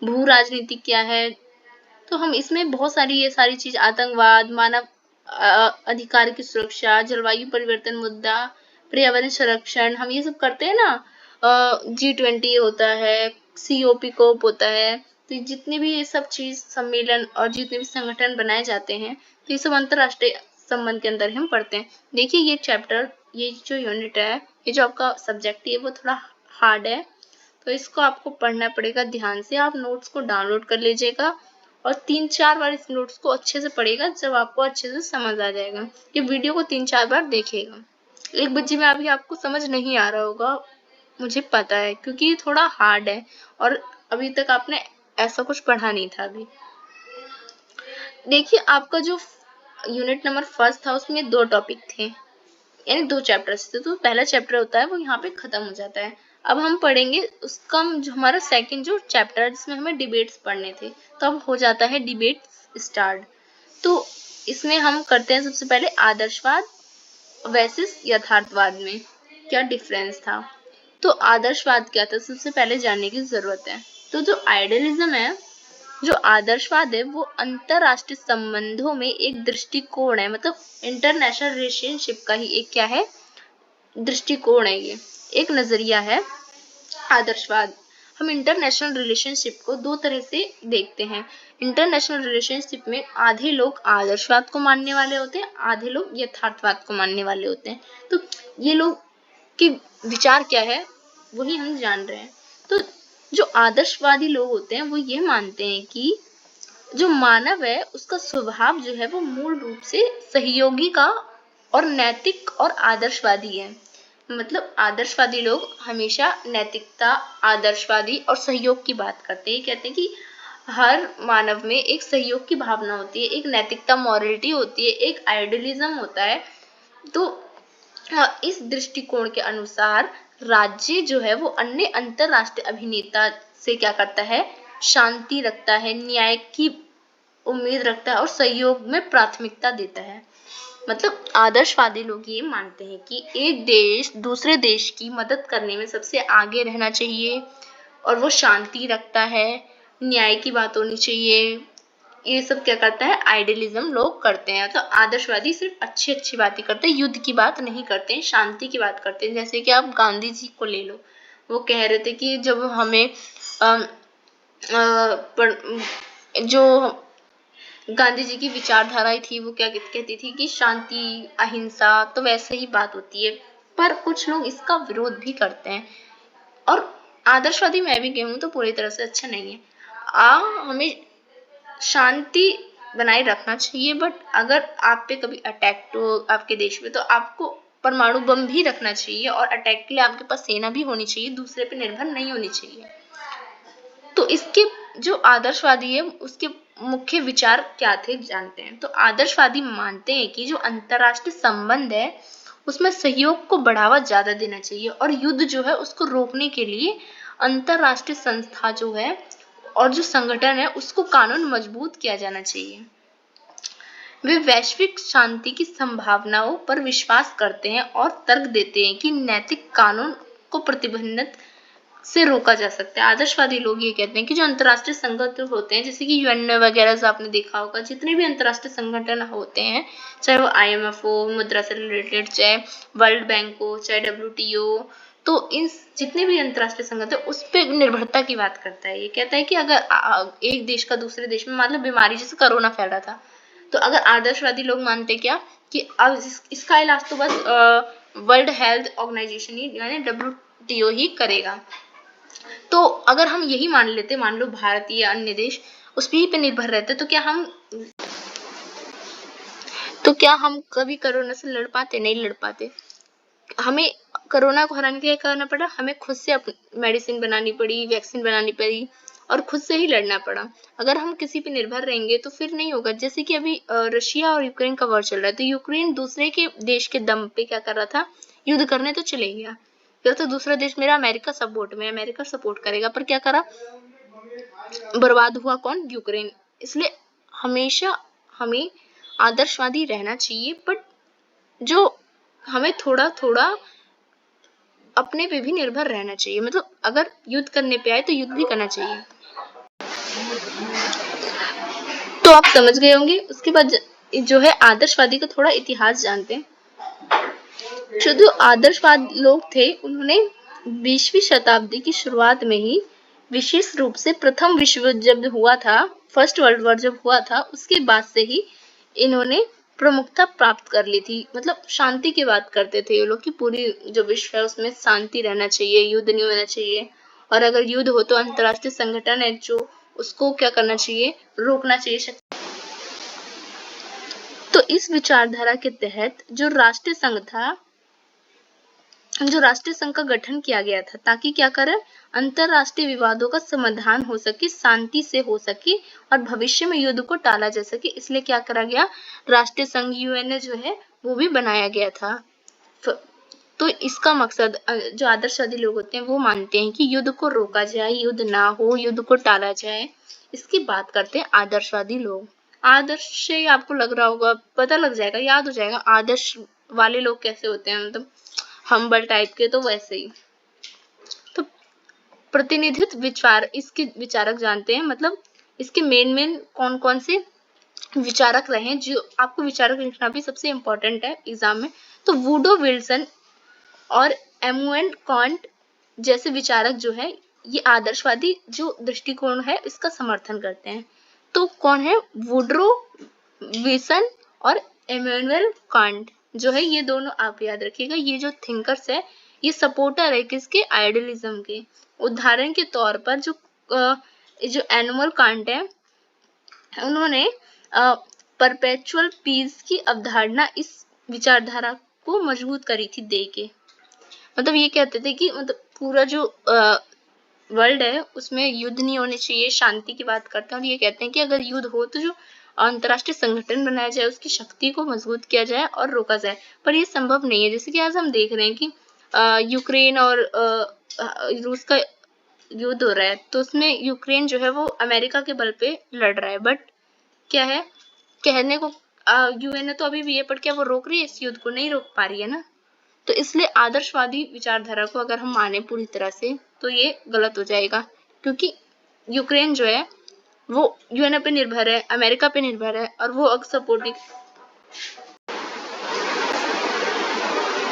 भू राजनीति क्या है, तो हम इसमें बहुत सारी ये सारी चीज, आतंकवाद, मानव अधिकार की सुरक्षा, जलवायु परिवर्तन मुद्दा, पर्यावरण संरक्षण, हम ये सब करते हैं ना। G20 होता है, COP कोप होता है, तो जितने भी ये सब चीज सम्मेलन और जितने भी संगठन बनाए जाते हैं तो ये सब अंतरराष्ट्रीय संबंध के अंदर हम पढ़ते हैं। देखिए ये चैप्टर, ये जो यूनिट है, ये जो आपका सब्जेक्ट है वो थोड़ा हार्ड है, तो इसको आपको पढ़ना पड़ेगा ध्यान से। आप नोट्स को डाउनलोड कर लीजिएगा और 3-4 बार इस नोट्स को अच्छे से पढ़ेगा, जब आपको अच्छे से समझ आ जाएगा। ये वीडियो को 3-4 बार देखिएगा। 1 बजे में अभी आपको समझ नहीं आ रहा होगा, मुझे पता है, क्योंकि ये थोड़ा हार्ड है और अभी तक आपने ऐसा कुछ पढ़ा नहीं था अभी। देखिए आपका जो यूनिट नंबर 1 था उसमें 2 टॉपिक थे, यानी 2 चैप्टर्स थे, तो पहला चैप्टर होता है वो यहाँ पे खत्म हो जाता है। अब हम पढ़ेंगे उसका जो हमारा सेकंड जो चैप्टर है जिसमें हमें डिबेट्स पढ़ने थे, तो अब हो जाता है डिबेट स्टार्ट। तो इसमें हम करते हैं सबसे पहले आदर्शवाद वर्सेस यथार्थवाद में क्या डिफरेंस था। तो आदर्शवाद क्या था सबसे पहले जानने की जरूरत है। तो जो आइडियलिज्म है, जो आदर्शवाद है, वो अंतरराष्ट्रीय संबंधों में एक दृष्टिकोण है, मतलब इंटरनेशनल रिलेशनशिप का ही एक क्या है, दृष्टिकोण है, ये एक नजरिया है आदर्शवाद। हम इंटरनेशनल रिलेशनशिप को दो तरह से देखते हैं। इंटरनेशनल रिलेशनशिप में आधे लोग आदर्शवाद को मानने वाले होते हैं, आधे लोग यथार्थवाद को मानने वाले होते हैं। तो ये लोग के विचार क्या है वही हम जान रहे हैं। तो जो आदर्शवादी लोग होते हैं वो ये मानते हैं कि जो मानव है उसका स्वभाव जो है वो मूल रूप से सहयोगी का और नैतिक और आदर्शवादी है। मतलब आदर्शवादी लोग हमेशा नैतिकता, आदर्शवादी और सहयोग की बात करते हैं। कहते हैं कि हर मानव में एक सहयोग की भावना होती है, एक नैतिकता, मॉरलिटी होती है, एक आइडियलिज्म होता है। तो इस दृष्टिकोण के अनुसार राज्य जो है वो अन्य अंतरराष्ट्रीय अभिनेता से क्या करता है, शांति रखता है, न्याय की उम्मीद रखता है और सहयोग में प्राथमिकता देता है। मतलब आदर्शवादी लोग ये मानते हैं कि एक देश दूसरे देश की मदद करने में सबसे आगे रहना चाहिए और वो शांति रखता है, न्याय की बात होनी चाहिए। ये सब क्या करता है, आइडियलिज्म लोग करते हैं। तो आदर्शवादी सिर्फ अच्छी अच्छी बातें करते हैं, युद्ध की बात नहीं करते हैं, शांति की बात करते हैं। जैसे कि आप गांधी जी को ले लो, वो कह रहे थे कि जब हमें जो गांधी जी की विचारधारा थी वो क्या कहती थी कि शांति, अहिंसा, तो वैसे ही बात होती है। पर कुछ लोग इसका विरोध भी करते हैं और आदर्शवादी मैं भी कहूँ तो पूरी तरह से अच्छा नहीं है। हमें शांति बनाए रखना चाहिए, बट अगर आप पे कभी अटैक हो आपके देश में तो आपको परमाणु बम भी रखना चाहिए और अटैक के लिए आपके पास सेना भी होनी चाहिए, दूसरे पे निर्भर नहीं होनी चाहिए। तो इसके जो आदर्शवादी है उसके मुख्य विचार क्या थे जानते हैं। तो आदर्शवादी मानते हैं कि जो अंतरराष्ट्रीय संबंध है उसमें सहयोग को बढ़ावा ज्यादा देना चाहिए और युद्ध जो है उसको रोकने के लिए अंतरराष्ट्रीय संस्था जो है और जो संगठन है उसको कानून मजबूत किया जाना चाहिए। वे वैश्विक शांति की संभावनाओं पर विश्वास करते हैं और तर्क देते हैं कि नैतिक कानून को प्रतिबंधित से रोका जा सकता है। आदर्शवादी लोग ये कहते हैं कि जो अंतरराष्ट्रीय संगठन होते हैं जैसे कि यूएन वगैरह जो आपने देखा होगा, जितने भी अंतरराष्ट्रीय संगठन होते हैं, चाहे वो आईएमएफ हो, मुद्रा से रिलेटेड, चाहे वर्ल्ड बैंक हो, चाहे डब्ल्यूटीओ, तो इन जितने भी अंतरराष्ट्रीय संगठन उस पर निर्भरता की बात करता है। ये कहता है कि अगर एक देश का दूसरे देश में मतलब बीमारी जैसे कोरोना फैल रहा था, तो अगर आदर्शवादी लोग मानते क्या कि अब इसका इलाज तो बस वर्ल्ड हेल्थ ऑर्गेनाइजेशन ही यानी डब्ल्यूटीओ ही करेगा। तो अगर हम यही मान लेते, मान लो भारत या अन्य देश उस पे निर्भर रहते, तो क्या हम कभी कोरोना से लड़ पाते? नहीं लड़ पाते। हमें कोरोना को हराने के लिए करना पड़ा, हमें खुद से मेडिसिन बनानी पड़ी, वैक्सीन बनानी पड़ी और खुद से ही लड़ना पड़ा। अगर हम किसी पे निर्भर रहेंगे तो फिर नहीं होगा। जैसे कि अभी रशिया और यूक्रेन का वॉर चल रहा है, तो यूक्रेन दूसरे के देश के दम पे क्या कर रहा था, युद्ध करने तो चले गया, फिर तो दूसरा देश मेरा अमेरिका सपोर्ट में, अमेरिका सपोर्ट करेगा, पर क्या करा, बर्बाद हुआ कौन, यूक्रेन। इसलिए हमेशा हमें आदर्शवादी रहना चाहिए, बट जो हमें थोड़ा थोड़ा अपने पे भी निर्भर रहना चाहिए। मतलब अगर युद्ध करने पे आए तो युद्ध भी करना चाहिए। तो आप समझ गए होंगे। उसके बाद जो है आदर्शवादी का थोड़ा इतिहास जानते हैं। जो आदर्शवाद लोग थे उन्होंने 20वीं शताब्दी की शुरुआत में ही विशेष रूप से प्रथम विश्व युद्ध जब हुआ था, फर्स्ट वर्ल्ड वॉर जब हुआ था, उसके बाद से ही इन्होंने प्रमुखता प्राप्त कर ली थी। मतलब शांति की बात करते थे ये लोग कि पूरी जो विश्व है उसमें शांति रहना चाहिए, युद्ध नहीं होना चाहिए, और अगर युद्ध हो तो अंतरराष्ट्रीय संगठन है जो उसको क्या करना चाहिए, रोकना चाहिए। तो इस विचारधारा के तहत जो राष्ट्रीय संघ का गठन किया गया था ताकि क्या करे, अंतरराष्ट्रीय विवादों का समाधान हो सके, शांति से हो सके और भविष्य में युद्ध को टाला जा सके। इसलिए क्या करा गया, राष्ट्रीय संघ यूएन जो है वो भी बनाया गया था। तो इसका मकसद जो आदर्शवादी लोग होते हैं वो मानते हैं कि युद्ध को रोका जाए, युद्ध ना हो, युद्ध को टाला जाए, इसकी बात करते हैं आदर्शवादी लोग। आदर्श से आपको लग रहा होगा, पता लग जाएगा, याद हो जाएगा आदर्श वाले लोग कैसे होते हैं, मतलब हम्बल टाइप के, तो वैसे ही। तो प्रतिनिधित्व विचार इसके विचारक जानते हैं, मतलब इसके मेन कौन कौन से विचारक रहे, जो आपको विचारक लिखना भी सबसे इम्पोर्टेंट है एग्जाम में। तो वुडो विल्सन और एमुएन कांट जैसे विचारक जो है ये आदर्शवादी जो दृष्टिकोण है इसका समर्थन करते हैं। तो कौन है? वुड्रो विल्सन और एमुएनुअल कांट जो है, ये दोनों आप याद रखिएगा। ये जो थिंकर्स है ये सपोर्टर है किसके? आइडियलिज्म के। उदाहरण के तौर पर जो एनुअल कांट है उन्होंने परपेचुअल पीस की अवधारणा इस विचारधारा को मजबूत करी थी दे के। मतलब ये कहते थे कि मतलब पूरा जो वर्ल्ड है उसमें युद्ध नहीं होने चाहिए, शांति की बात करते हैं। और ये कहते हैं कि अगर युद्ध हो तो जो अंतरराष्ट्रीय संगठन बनाया जाए, उसकी शक्ति को मजबूत किया जाए और रोका जाए। पर ये संभव नहीं है। जैसे कि आज हम देख रहे हैं कि यूक्रेन और रूस का युद्ध हो रहा है, तो उसमें यूक्रेन जो है वो अमेरिका के बल पे लड़ रहा है। बट क्या है, कहने को यूएन ने तो अभी भी ये, पर क्या वो रोक रही है इस युद्ध को? नहीं रोक पा रही है ना। तो इसलिए आदर्शवादी विचारधारा को अगर हम माने पूरी तरह से तो ये गलत हो जाएगा, क्योंकि यूक्रेन जो है वो यूएन पे निर्भर है, अमेरिका पे निर्भर है, और वो अगर सपोर्टिंग।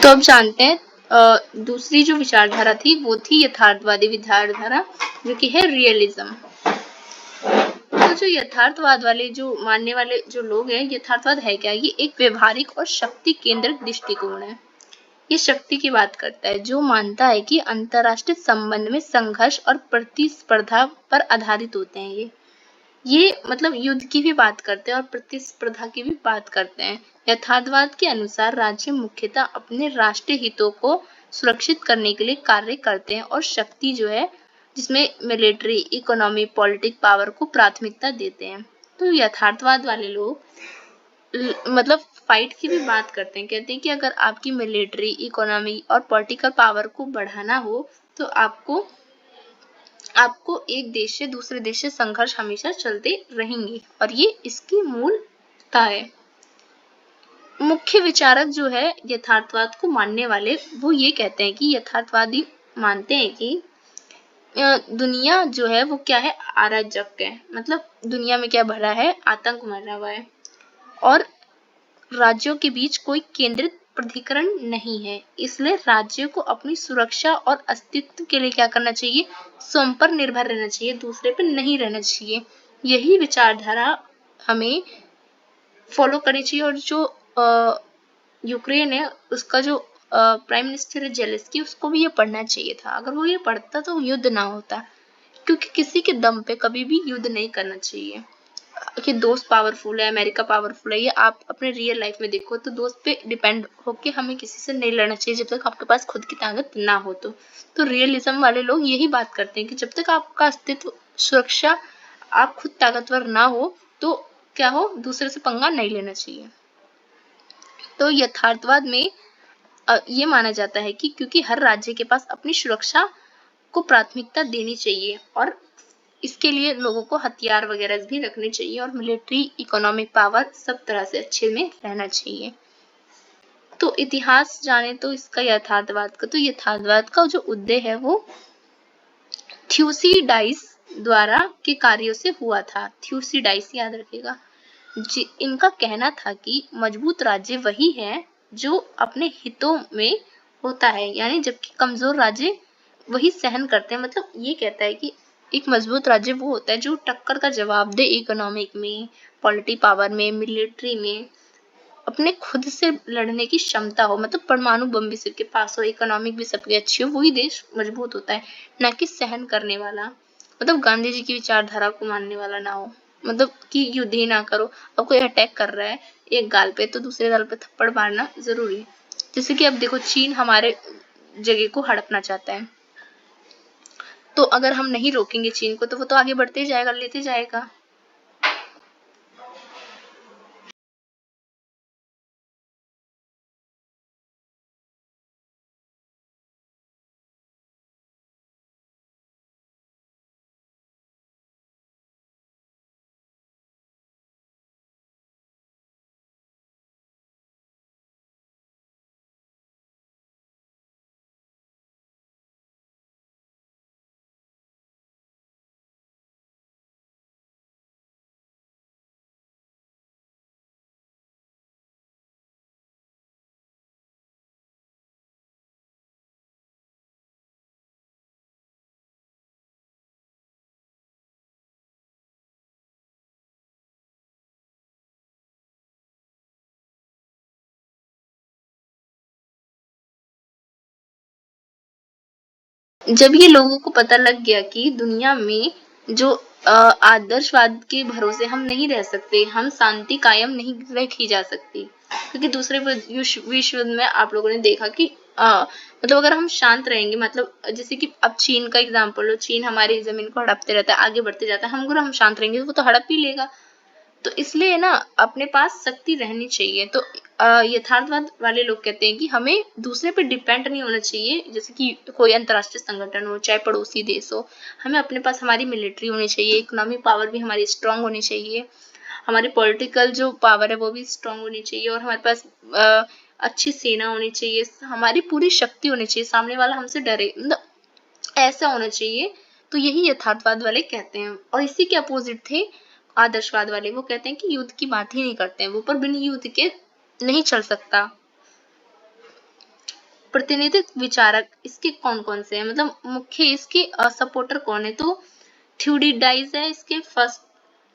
तो अब जानते हैं दूसरी जो विचारधारा थी वो थी यथार्थवादी विचारधारा, जो कि है रियलिज्म। तो जो यथार्थवाद वाले जो मानने वाले जो लोग हैं, यथार्थवाद है क्या? ये एक व्यवहारिक और शक्ति केंद्रित दृष्टिकोण है। ये शक्ति की बात करता है, जो मानता है कि अंतरराष्ट्रीय संबंध में संघर्ष और प्रतिस्पर्धा पर आधारित होते हैं। ये मतलब युद्ध की भी बात करते हैं और प्रतिस्पर्धा की भी बात करते हैं। यथार्थवाद के अनुसार राज्य मुख्यतः अपने राष्ट्रीय हितों को सुरक्षित करने के लिए कार्य करते हैं और शक्ति जो है जिसमें मिलिट्री, इकोनॉमी, पॉलिटिक पावर को प्राथमिकता देते हैं। तो यथार्थवाद वाले लोग मतलब फाइट की भी बात करते हैं। कहते हैं कि अगर आपकी मिलिट्री, इकोनॉमी और पॉलिटिकल पावर को बढ़ाना हो तो आपको एक देश से दूसरे देश से संघर्ष हमेशा चलते रहेंगे, और ये इसकी मूलता है। मुख्य विचारक जो है यथार्थवाद को मानने वाले, वो ये कहते हैं कि यथार्थवादी मानते हैं कि दुनिया जो है वो क्या है? अराजक है। मतलब दुनिया में क्या भरा है? आतंक भरा हुआ है, और राज्यों के बीच कोई केंद्रित प्राधिकरण नहीं है। इसलिए राज्यों को अपनी सुरक्षा और अस्तित्व के लिए क्या करना चाहिए? स्वयं पर निर्भर रहना चाहिए, दूसरे पर नहीं रहना चाहिए। यही विचारधारा हमें फॉलो करनी चाहिए। और जो यूक्रेन है उसका जो प्राइम मिनिस्टर है जेलेंस्की, उसको भी ये पढ़ना चाहिए था। अगर वो ये पढ़ता तो युद्ध ना होता, क्योंकि किसी के दम पे कभी भी युद्ध नहीं करना चाहिए। कि दोस्त पावरफुल है, अमेरिका पावरफुल है, ये आप अपने रियल लाइफ में देखो तो दोस्त पे डिपेंड होके हमें किसी से नहीं लड़ना चाहिए जब तक आपके पास खुद की ताकत ना हो। तो रियलिज्म वाले लोग यही बात करते हैं कि जब तक आपका अस्तित्व, सुरक्षा, आप खुद ताकतवर ना हो तो क्या हो, दूसरे से पंगा नहीं लेना चाहिए। तो यथार्थवाद में ये माना जाता है कि क्योंकि हर राज्य के पास अपनी सुरक्षा को प्राथमिकता देनी चाहिए, और इसके लिए लोगों को हथियार वगैरह भी रखने चाहिए, और मिलिट्री, इकोनॉमिक पावर सब तरह से अच्छे में रहना चाहिए। तो इतिहास जाने तो इसका यथार्थवाद का, तो यथार्थवाद का जो उदय है वो थ्यूसिडाइस द्वारा के कार्यों से हुआ था। थ्यूसिडाइस याद रखिएगा। इनका कहना था कि मजबूत राज्य वही है जो अपने हितों में होता है, यानी जबकि कमजोर राज्य वही सहन करते हैं। मतलब ये कहता है कि एक मजबूत राज्य वो होता है जो टक्कर का जवाब दे इकोनॉमिक में, पॉलिटी पावर में, मिलिट्री में, अपने खुद से लड़ने की क्षमता हो। मतलब परमाणु बम भी सबके पास हो, इकोनॉमिक भी सबकी अच्छी हो, वही देश मजबूत होता है, ना कि सहन करने वाला। मतलब गांधी जी की विचारधारा को मानने वाला ना हो, मतलब कि युद्ध ही ना करो। अब कोई अटैक कर रहा है एक गाल पे तो दूसरे गाल पे थप्पड़ मारना जरूरी है। जैसे कि अब देखो चीन हमारे जगह को हड़पना चाहता है, तो अगर हम नहीं रोकेंगे चीन को तो वो तो आगे बढ़ते ही जाएगा, लेते जाएगा। जब ये लोगों को पता लग गया कि दुनिया में जो आदर्शवाद के भरोसे हम नहीं रह सकते, हम शांति कायम नहीं रखी जा सकती, क्योंकि दूसरे विश्व युद्ध में आप लोगों ने देखा कि मतलब अगर हम शांत रहेंगे, मतलब जैसे कि अब चीन का एग्जाम्पल लो, चीन हमारी जमीन को हड़पते रहता है, आगे बढ़ते जाता है, हम अगर हम शांत रहेंगे तो वो तो हड़प ही लेगा। तो इसलिए ना अपने पास शक्ति रहनी चाहिए। तो यथार्थवाद वाले लोग कहते हैं कि हमें दूसरे पे डिपेंड नहीं होना चाहिए, जैसे कि कोई अंतर्राष्ट्रीय संगठन हो चाहे पड़ोसी देश हो, हमें अपने पास हमारी मिलिट्री होनी चाहिए, इकोनॉमिक पावर भी हमारी स्ट्रांग होनी चाहिए, हमारी पॉलिटिकल जो पावर है वो भी स्ट्रांग होनी चाहिए, और हमारे पास अच्छी सेना होनी चाहिए, हमारी पूरी शक्ति होनी चाहिए, सामने वाला हमसे डरे, मतलब ऐसा होना चाहिए। तो यही यथार्थवाद वाले कहते हैं। और इसी के अपोजिट थे आदर्शवाद वाले, वो कहते हैं कि युद्ध की बात ही नहीं करते हैं, वो पर बिना युद्ध के नहीं चल सकता। प्रतिनिधित्व विचारक इसके कौन कौन से हैं, मतलब मुख्य इसके सपोर्टर कौन है, तो थ्यूडिडाइज है इसके फर्स्ट,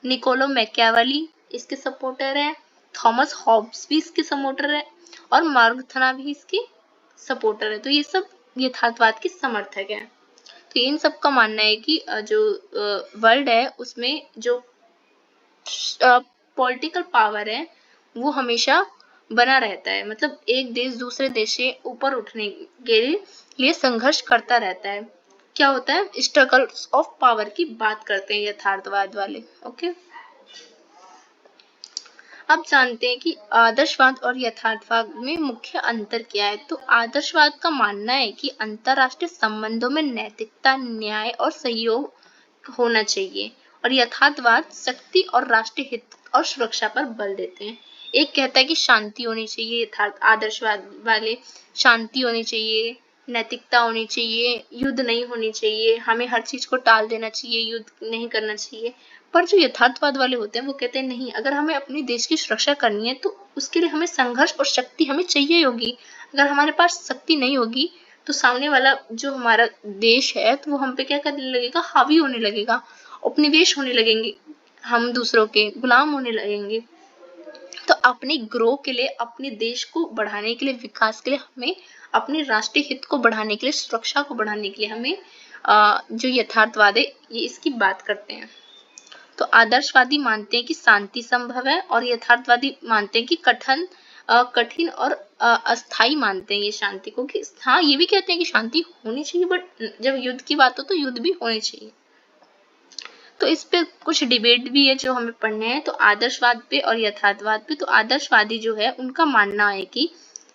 निकोलो मैकियावेली इसके सपोर्टर है, थॉमस हॉब्स भी इसके सपोर्टर है, और मार्गथना भी इसके सपोर्टर है। तो ये सब यथार्थवाद के समर्थक हैं। तो इन सब का मानना है कि जो वर्ल्ड है उसमें जो पॉलिटिकल पावर है वो हमेशा बना रहता है, मतलब एक देश दूसरे देश से ऊपर उठने के लिए संघर्ष करता रहता है। क्या होता है, स्ट्रगल ऑफ पावर की बात करते हैं यथार्थवाद वाले। ओके, अब जानते हैं कि आदर्शवाद और यथार्थवाद में मुख्य अंतर क्या है। तो आदर्शवाद का मानना है कि अंतरराष्ट्रीय संबंधों में नैतिकता, न्याय और सहयोग होना चाहिए, और यथार्थवाद शक्ति और राष्ट्रीय हित और सुरक्षा पर बल देते हैं। एक कहता है कि शांति होनी चाहिए, यथार्थ आदर्शवाद वाले शांति होनी चाहिए, नैतिकता होनी चाहिए, युद्ध नहीं होनी चाहिए, हमें हर चीज को टाल देना चाहिए, युद्ध नहीं करना चाहिए। पर जो यथार्थवाद वाले होते हैं वो कहते हैं नहीं, अगर हमें अपने देश की सुरक्षा करनी है तो उसके लिए हमें संघर्ष और शक्ति हमें चाहिए होगी। अगर हमारे पास शक्ति नहीं होगी तो सामने वाला जो हमारा देश है तो वो हम पे क्या करने लगेगा, हावी होने लगेगा, उपनिवेश होने लगेंगे, हम दूसरों के गुलाम होने लगेंगे। तो अपने ग्रो के लिए, अपने देश को बढ़ाने के लिए, विकास के लिए, हमें अपने राष्ट्रीय हित को बढ़ाने के लिए, सुरक्षा को बढ़ाने के लिए हमें जो यथार्थवाद है ये इसकी बात करते हैं। तो आदर्शवादी मानते हैं कि शांति संभव है, और यथार्थवादी मानते हैं कि कठिन और अस्थाई मानते हैं ये शांति को, कि हाँ ये भी कहते हैं कि शांति होनी चाहिए, बट जब युद्ध की बात हो तो युद्ध भी होने चाहिए। तो इस पे कुछ डिबेट भी है जो हमें पढ़ने हैं। तो आदर्शवाद पे और यथार्थवाद पे, तो आदर्शवादी जो है उनका मानना है कि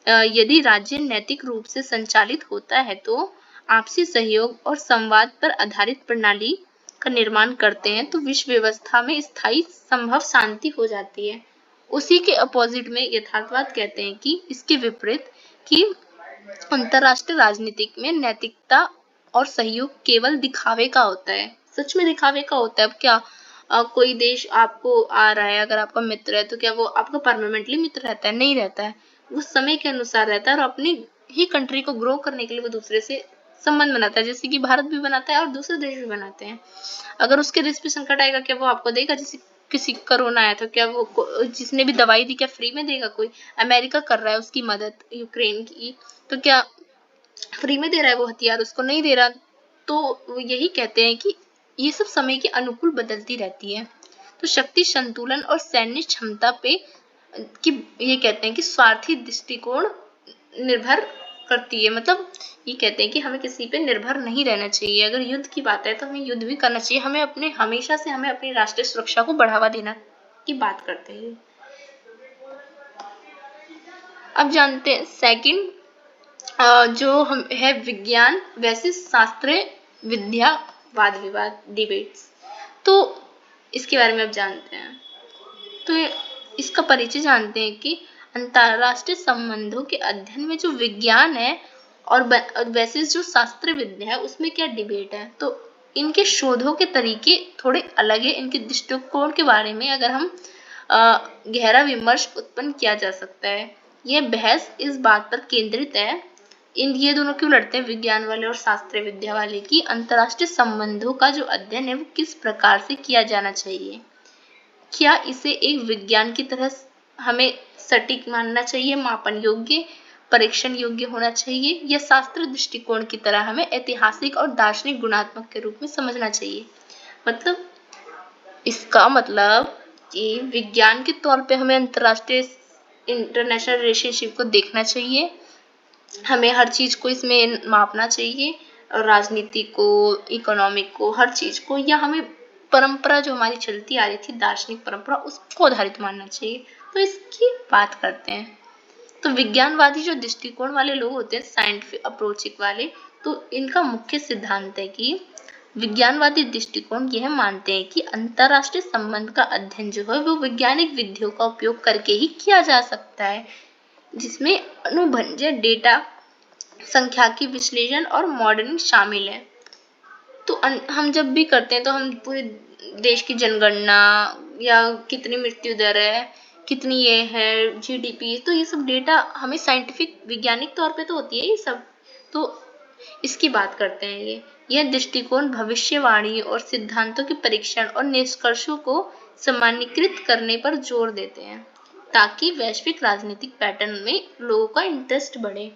यदि राज्य नैतिक रूप से संचालित होता है तो आपसी सहयोग और संवाद पर आधारित प्रणाली का निर्माण करते हैं, तो विश्व व्यवस्था में स्थायी संभव शांति हो जाती है। उसी के अपोजिट में यथार्थवाद कहते हैं कि इसके विपरीत, कि अंतरराष्ट्रीय राजनीति में नैतिकता और सहयोग केवल दिखावे का होता है, सच में दिखावे का होता है। अब क्या कोई देश आपको आ रहा है, अगर आपका मित्र है तो क्या वो आपका परमानेंटली मित्र रहता है? नहीं रहता है, वो समय के अनुसार रहता है, और अपनी ही कंट्री को ग्रो करने के लिए वो दूसरे से संबंध बनाता है, जैसे कि भारत भी बनाता है और दूसरे देश भी बनाते हैं। अगर उसके देश पे संकट आएगा क्या वो आपको देगा? जैसे किसी कोरोना आया तो क्या वो जिसने भी दवाई दी क्या फ्री में देगा? कोई अमेरिका कर रहा है उसकी मदद यूक्रेन की, तो क्या फ्री में दे रहा है वो हथियार? उसको नहीं दे रहा। तो यही कहते हैं कि ये सब समय के अनुकूल बदलती रहती है। तो शक्ति संतुलन और सैन्य क्षमता पे कि ये कहते हैं कि स्वार्थी दृष्टिकोण निर्भर करती है, मतलब ये कहते हैं कि हमें किसी पे निर्भर नहीं रहना चाहिए। अगर युद्ध की बात है तो हमें युद्ध भी करना चाहिए, हमें अपने हमेशा से हमें अपनी राष्ट्रीय सुरक्षा को बढ़ावा देना की बात करते हैं। अब जानते हैं सेकंड, जो हम है विज्ञान वैसे शास्त्र विद्या वाद विवाद डिबेट्स। तो इसके बारे में अब जानते हैं। तो इसका परिचय जानते हैं कि अंतरराष्ट्रीय संबंधों के अध्ययन में जो विज्ञान है और वैसे जो शास्त्र विद्या है उसमें क्या डिबेट है। तो इनके शोधों के तरीके थोड़े अलग है, इनके दृष्टिकोण के बारे में अगर हम गहरा विमर्श उत्पन्न किया जा सकता है। यह बहस इस बात पर केंद्रित है, ये दोनों क्यों लड़ते हैं, विज्ञान वाले और शास्त्र विद्या वाले, की अंतरराष्ट्रीय संबंधों का जो अध्ययन है वो किस प्रकार से किया जाना चाहिए। क्या इसे एक विज्ञान की तरह हमें सटीक मानना चाहिए, मापन योग्य, परीक्षण योग्य होना चाहिए, या शास्त्र दृष्टिकोण की तरह हमें ऐतिहासिक और दार्शनिक गुणात्मक के रूप में समझना चाहिए। मतलब इसका मतलब कि विज्ञान के तौर पे हमें अंतरराष्ट्रीय इंटरनेशनल रिलेशनशिप को देखना चाहिए, हमें हर चीज को इसमें मापना चाहिए, और राजनीति को, इकोनॉमिक को, हर चीज को, या हमें परंपरा जो हमारी चलती आ रही थी दार्शनिक परंपरा उसको आधारित मानना चाहिए। तो इसकी बात करते हैं। तो विज्ञानवादी जो दृष्टिकोण वाले लोग होते हैं, साइंटिफिक अप्रोचिंग वाले, तो इनका मुख्य सिद्धांत है कि विज्ञानवादी दृष्टिकोण यह मानते हैं कि अंतरराष्ट्रीय संबंध का अध्ययन जो है वो वैज्ञानिक विधियों का उपयोग करके ही किया जा सकता है, जिसमें अनुभवजन्य डेटा, सांख्यिकी विश्लेषण और मॉडलिंग शामिल है। तो हम जब भी करते हैं तो हम पूरे देश की जनगणना, या कितनी मृत्यु दर है, कितनी ये है जीडीपी, तो ये सब डेटा हमें साइंटिफिक वैज्ञानिक तौर पे तो होती है ये सब, तो इसकी बात करते हैं। यह दृष्टिकोण भविष्यवाणी और सिद्धांतों के परीक्षण और निष्कर्षों को सामान्यीकृत करने पर जोर देते हैं, ताकि वैश्विक राजनीतिक पैटर्न में लोगों का इंटरेस्ट बढ़े।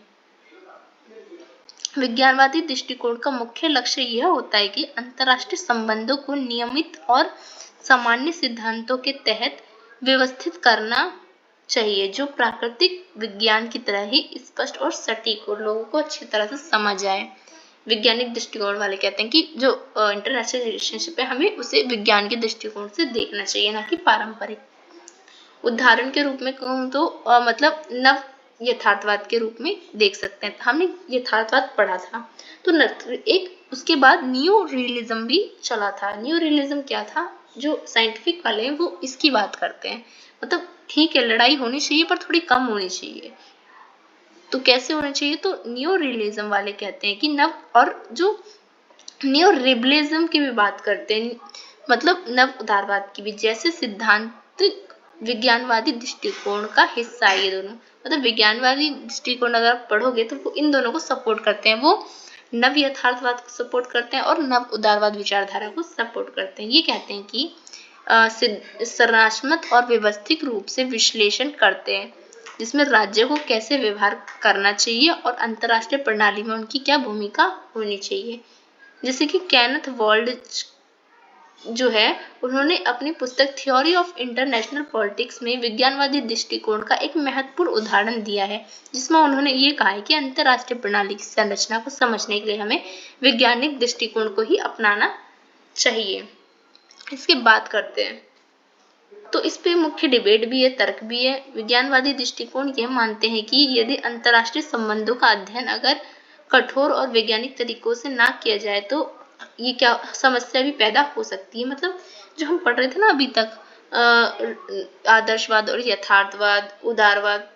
विज्ञानवादी दृष्टिकोण का मुख्य लक्ष्य यह होता है कि अंतरराष्ट्रीय संबंधों को नियमित और सामान्य सिद्धांतों के तहत व्यवस्थित करना चाहिए, जो प्राकृतिक विज्ञान की तरह ही स्पष्ट और सटीक हो, लोगों को अच्छी तरह से समझ आए। वैज्ञानिक दृष्टिकोण वाले कहते हैं कि जो इंटरनेशनल रिलेशनशिप है हमें उसे विज्ञान के दृष्टिकोण से देखना चाहिए, ना कि पारंपरिक। उदाहरण के रूप में कहूँ तो मतलब नव यथार्थवाद के रूप में देख सकते हैं। हमने यथार्थवाद पढ़ा था, तो एक उसके बाद न्यू रियलिज्म भी चला था। न्यू रियलिज्म क्या था, जो साइंटिफिक वाले हैं वो इसकी बात करते हैं, मतलब ठीक है लड़ाई होनी चाहिए पर थोड़ी कम होनी चाहिए। तो कैसे होना चाहिए, तो न्यू रियलिज्म वाले कहते हैं कि नव, और जो न्यू रिबलिज्म की भी बात करते हैं, मतलब नव उदारवाद की भी, जैसे सिद्धांतिक विज्ञानवादी दृष्टिकोण का हिस्सा है ये दोनों। मतलब विज्ञानवादी दृष्टिकोण अगर आप पढ़ोगे तो वो इन दोनों को सपोर्ट करते हैं, वो नव यथार्थवाद को सपोर्ट करते हैं और नव उदारवाद विचारधारा को सपोर्ट करते हैं। ये कहते हैं कि संरचनात्मक और व्यवस्थित रूप से विश्लेषण करते हैं, जिसमें राज्य को कैसे व्यवहार करना चाहिए और अंतरराष्ट्रीय प्रणाली में उनकी क्या भूमिका होनी चाहिए। जैसे कि केनेथ वॉल्ज जो है, उन्होंने अपनी पुस्तक थ्योरी ऑफ इंटरनेशनल पॉलिटिक्स में विज्ञानवादी दृष्टिकोण का एक महत्वपूर्ण उदाहरण दिया है, जिसमें उन्होंने ये कहा है कि अंतरराष्ट्रीय प्रणाली की संरचना को समझने के लिए हमें वैज्ञानिक दृष्टिकोण को ही अपनाना चाहिए। इसकी बात करते हैं, तो इस पे मुख्य डिबेट भी है, तर्क भी है। विज्ञानवादी दृष्टिकोण यह मानते हैं कि यदि अंतरराष्ट्रीय संबंधों का अध्ययन अगर कठोर और वैज्ञानिक तरीकों से ना किया जाए तो ये क्या समस्या भी पैदा हो सकती है। मतलब जो हम पढ़ रहे थे ना अभी तक, आदर्शवाद और यथार्थवाद, उदारवाद,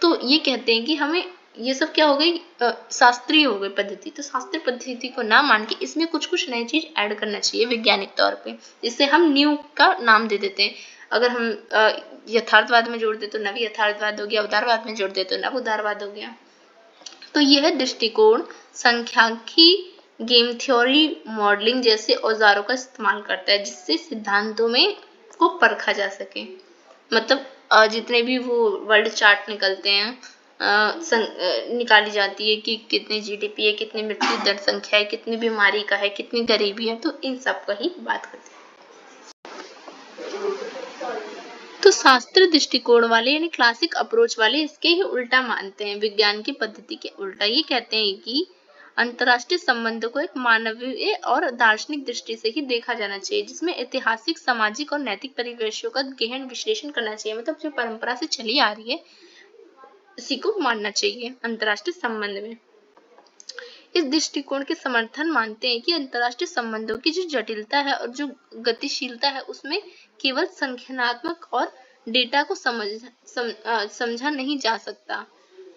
तो ये कहते हैं कि हमें ये सब क्या हो गई, शास्त्रीय हो गई पद्धति, तो शास्त्रीय पद्धति को ना मान के इसमें कुछ कुछ नई चीज ऐड करना चाहिए वैज्ञानिक तौर पे, जिससे हम न्यू का नाम दे देते हैं। अगर हम यथार्थवाद में जोड़ दे तो नव यथार्थवाद हो गया, उदारवाद में जोड़ दे तो नव उदारवाद हो गया। तो यह दृष्टिकोण सांख्यिकी, गेम थ्योरी, मॉडलिंग जैसे औजारों का इस्तेमाल करता है, जिससे सिद्धांतों में को परखा जा सके। मतलब जितने भी वो वर्ल्ड चार्ट निकलते हैं, निकाली जाती है कि कितनी जीडीपी है, कितनी मृत्यु दर संख्या है, कितनी बीमारी का है, कितनी गरीबी है, तो इन सब का ही बात करते हैं। तो शास्त्र दृष्टिकोण वाले यानी क्लासिक अप्रोच वाले इसके ही उल्टा मानते हैं, विज्ञान की पद्धति के उल्टा। ये कहते हैं कि अंतरराष्ट्रीय संबंधों को एक मानवीय और दार्शनिक दृष्टि से ही देखा जाना चाहिए, जिसमें ऐतिहासिक, सामाजिक और नैतिक परिवेशों का गहन विश्लेषण करना चाहिए। मतलब जो परंपरा से चली आ रही है इसी को मानना चाहिए अंतरराष्ट्रीय संबंध में। इस दृष्टिकोण के समर्थन मानते हैं कि अंतरराष्ट्रीय संबंधों की जो जटिलता है और जो गतिशीलता है उसमें केवल संख्यात्मक और डेटा को समझा नहीं जा सकता।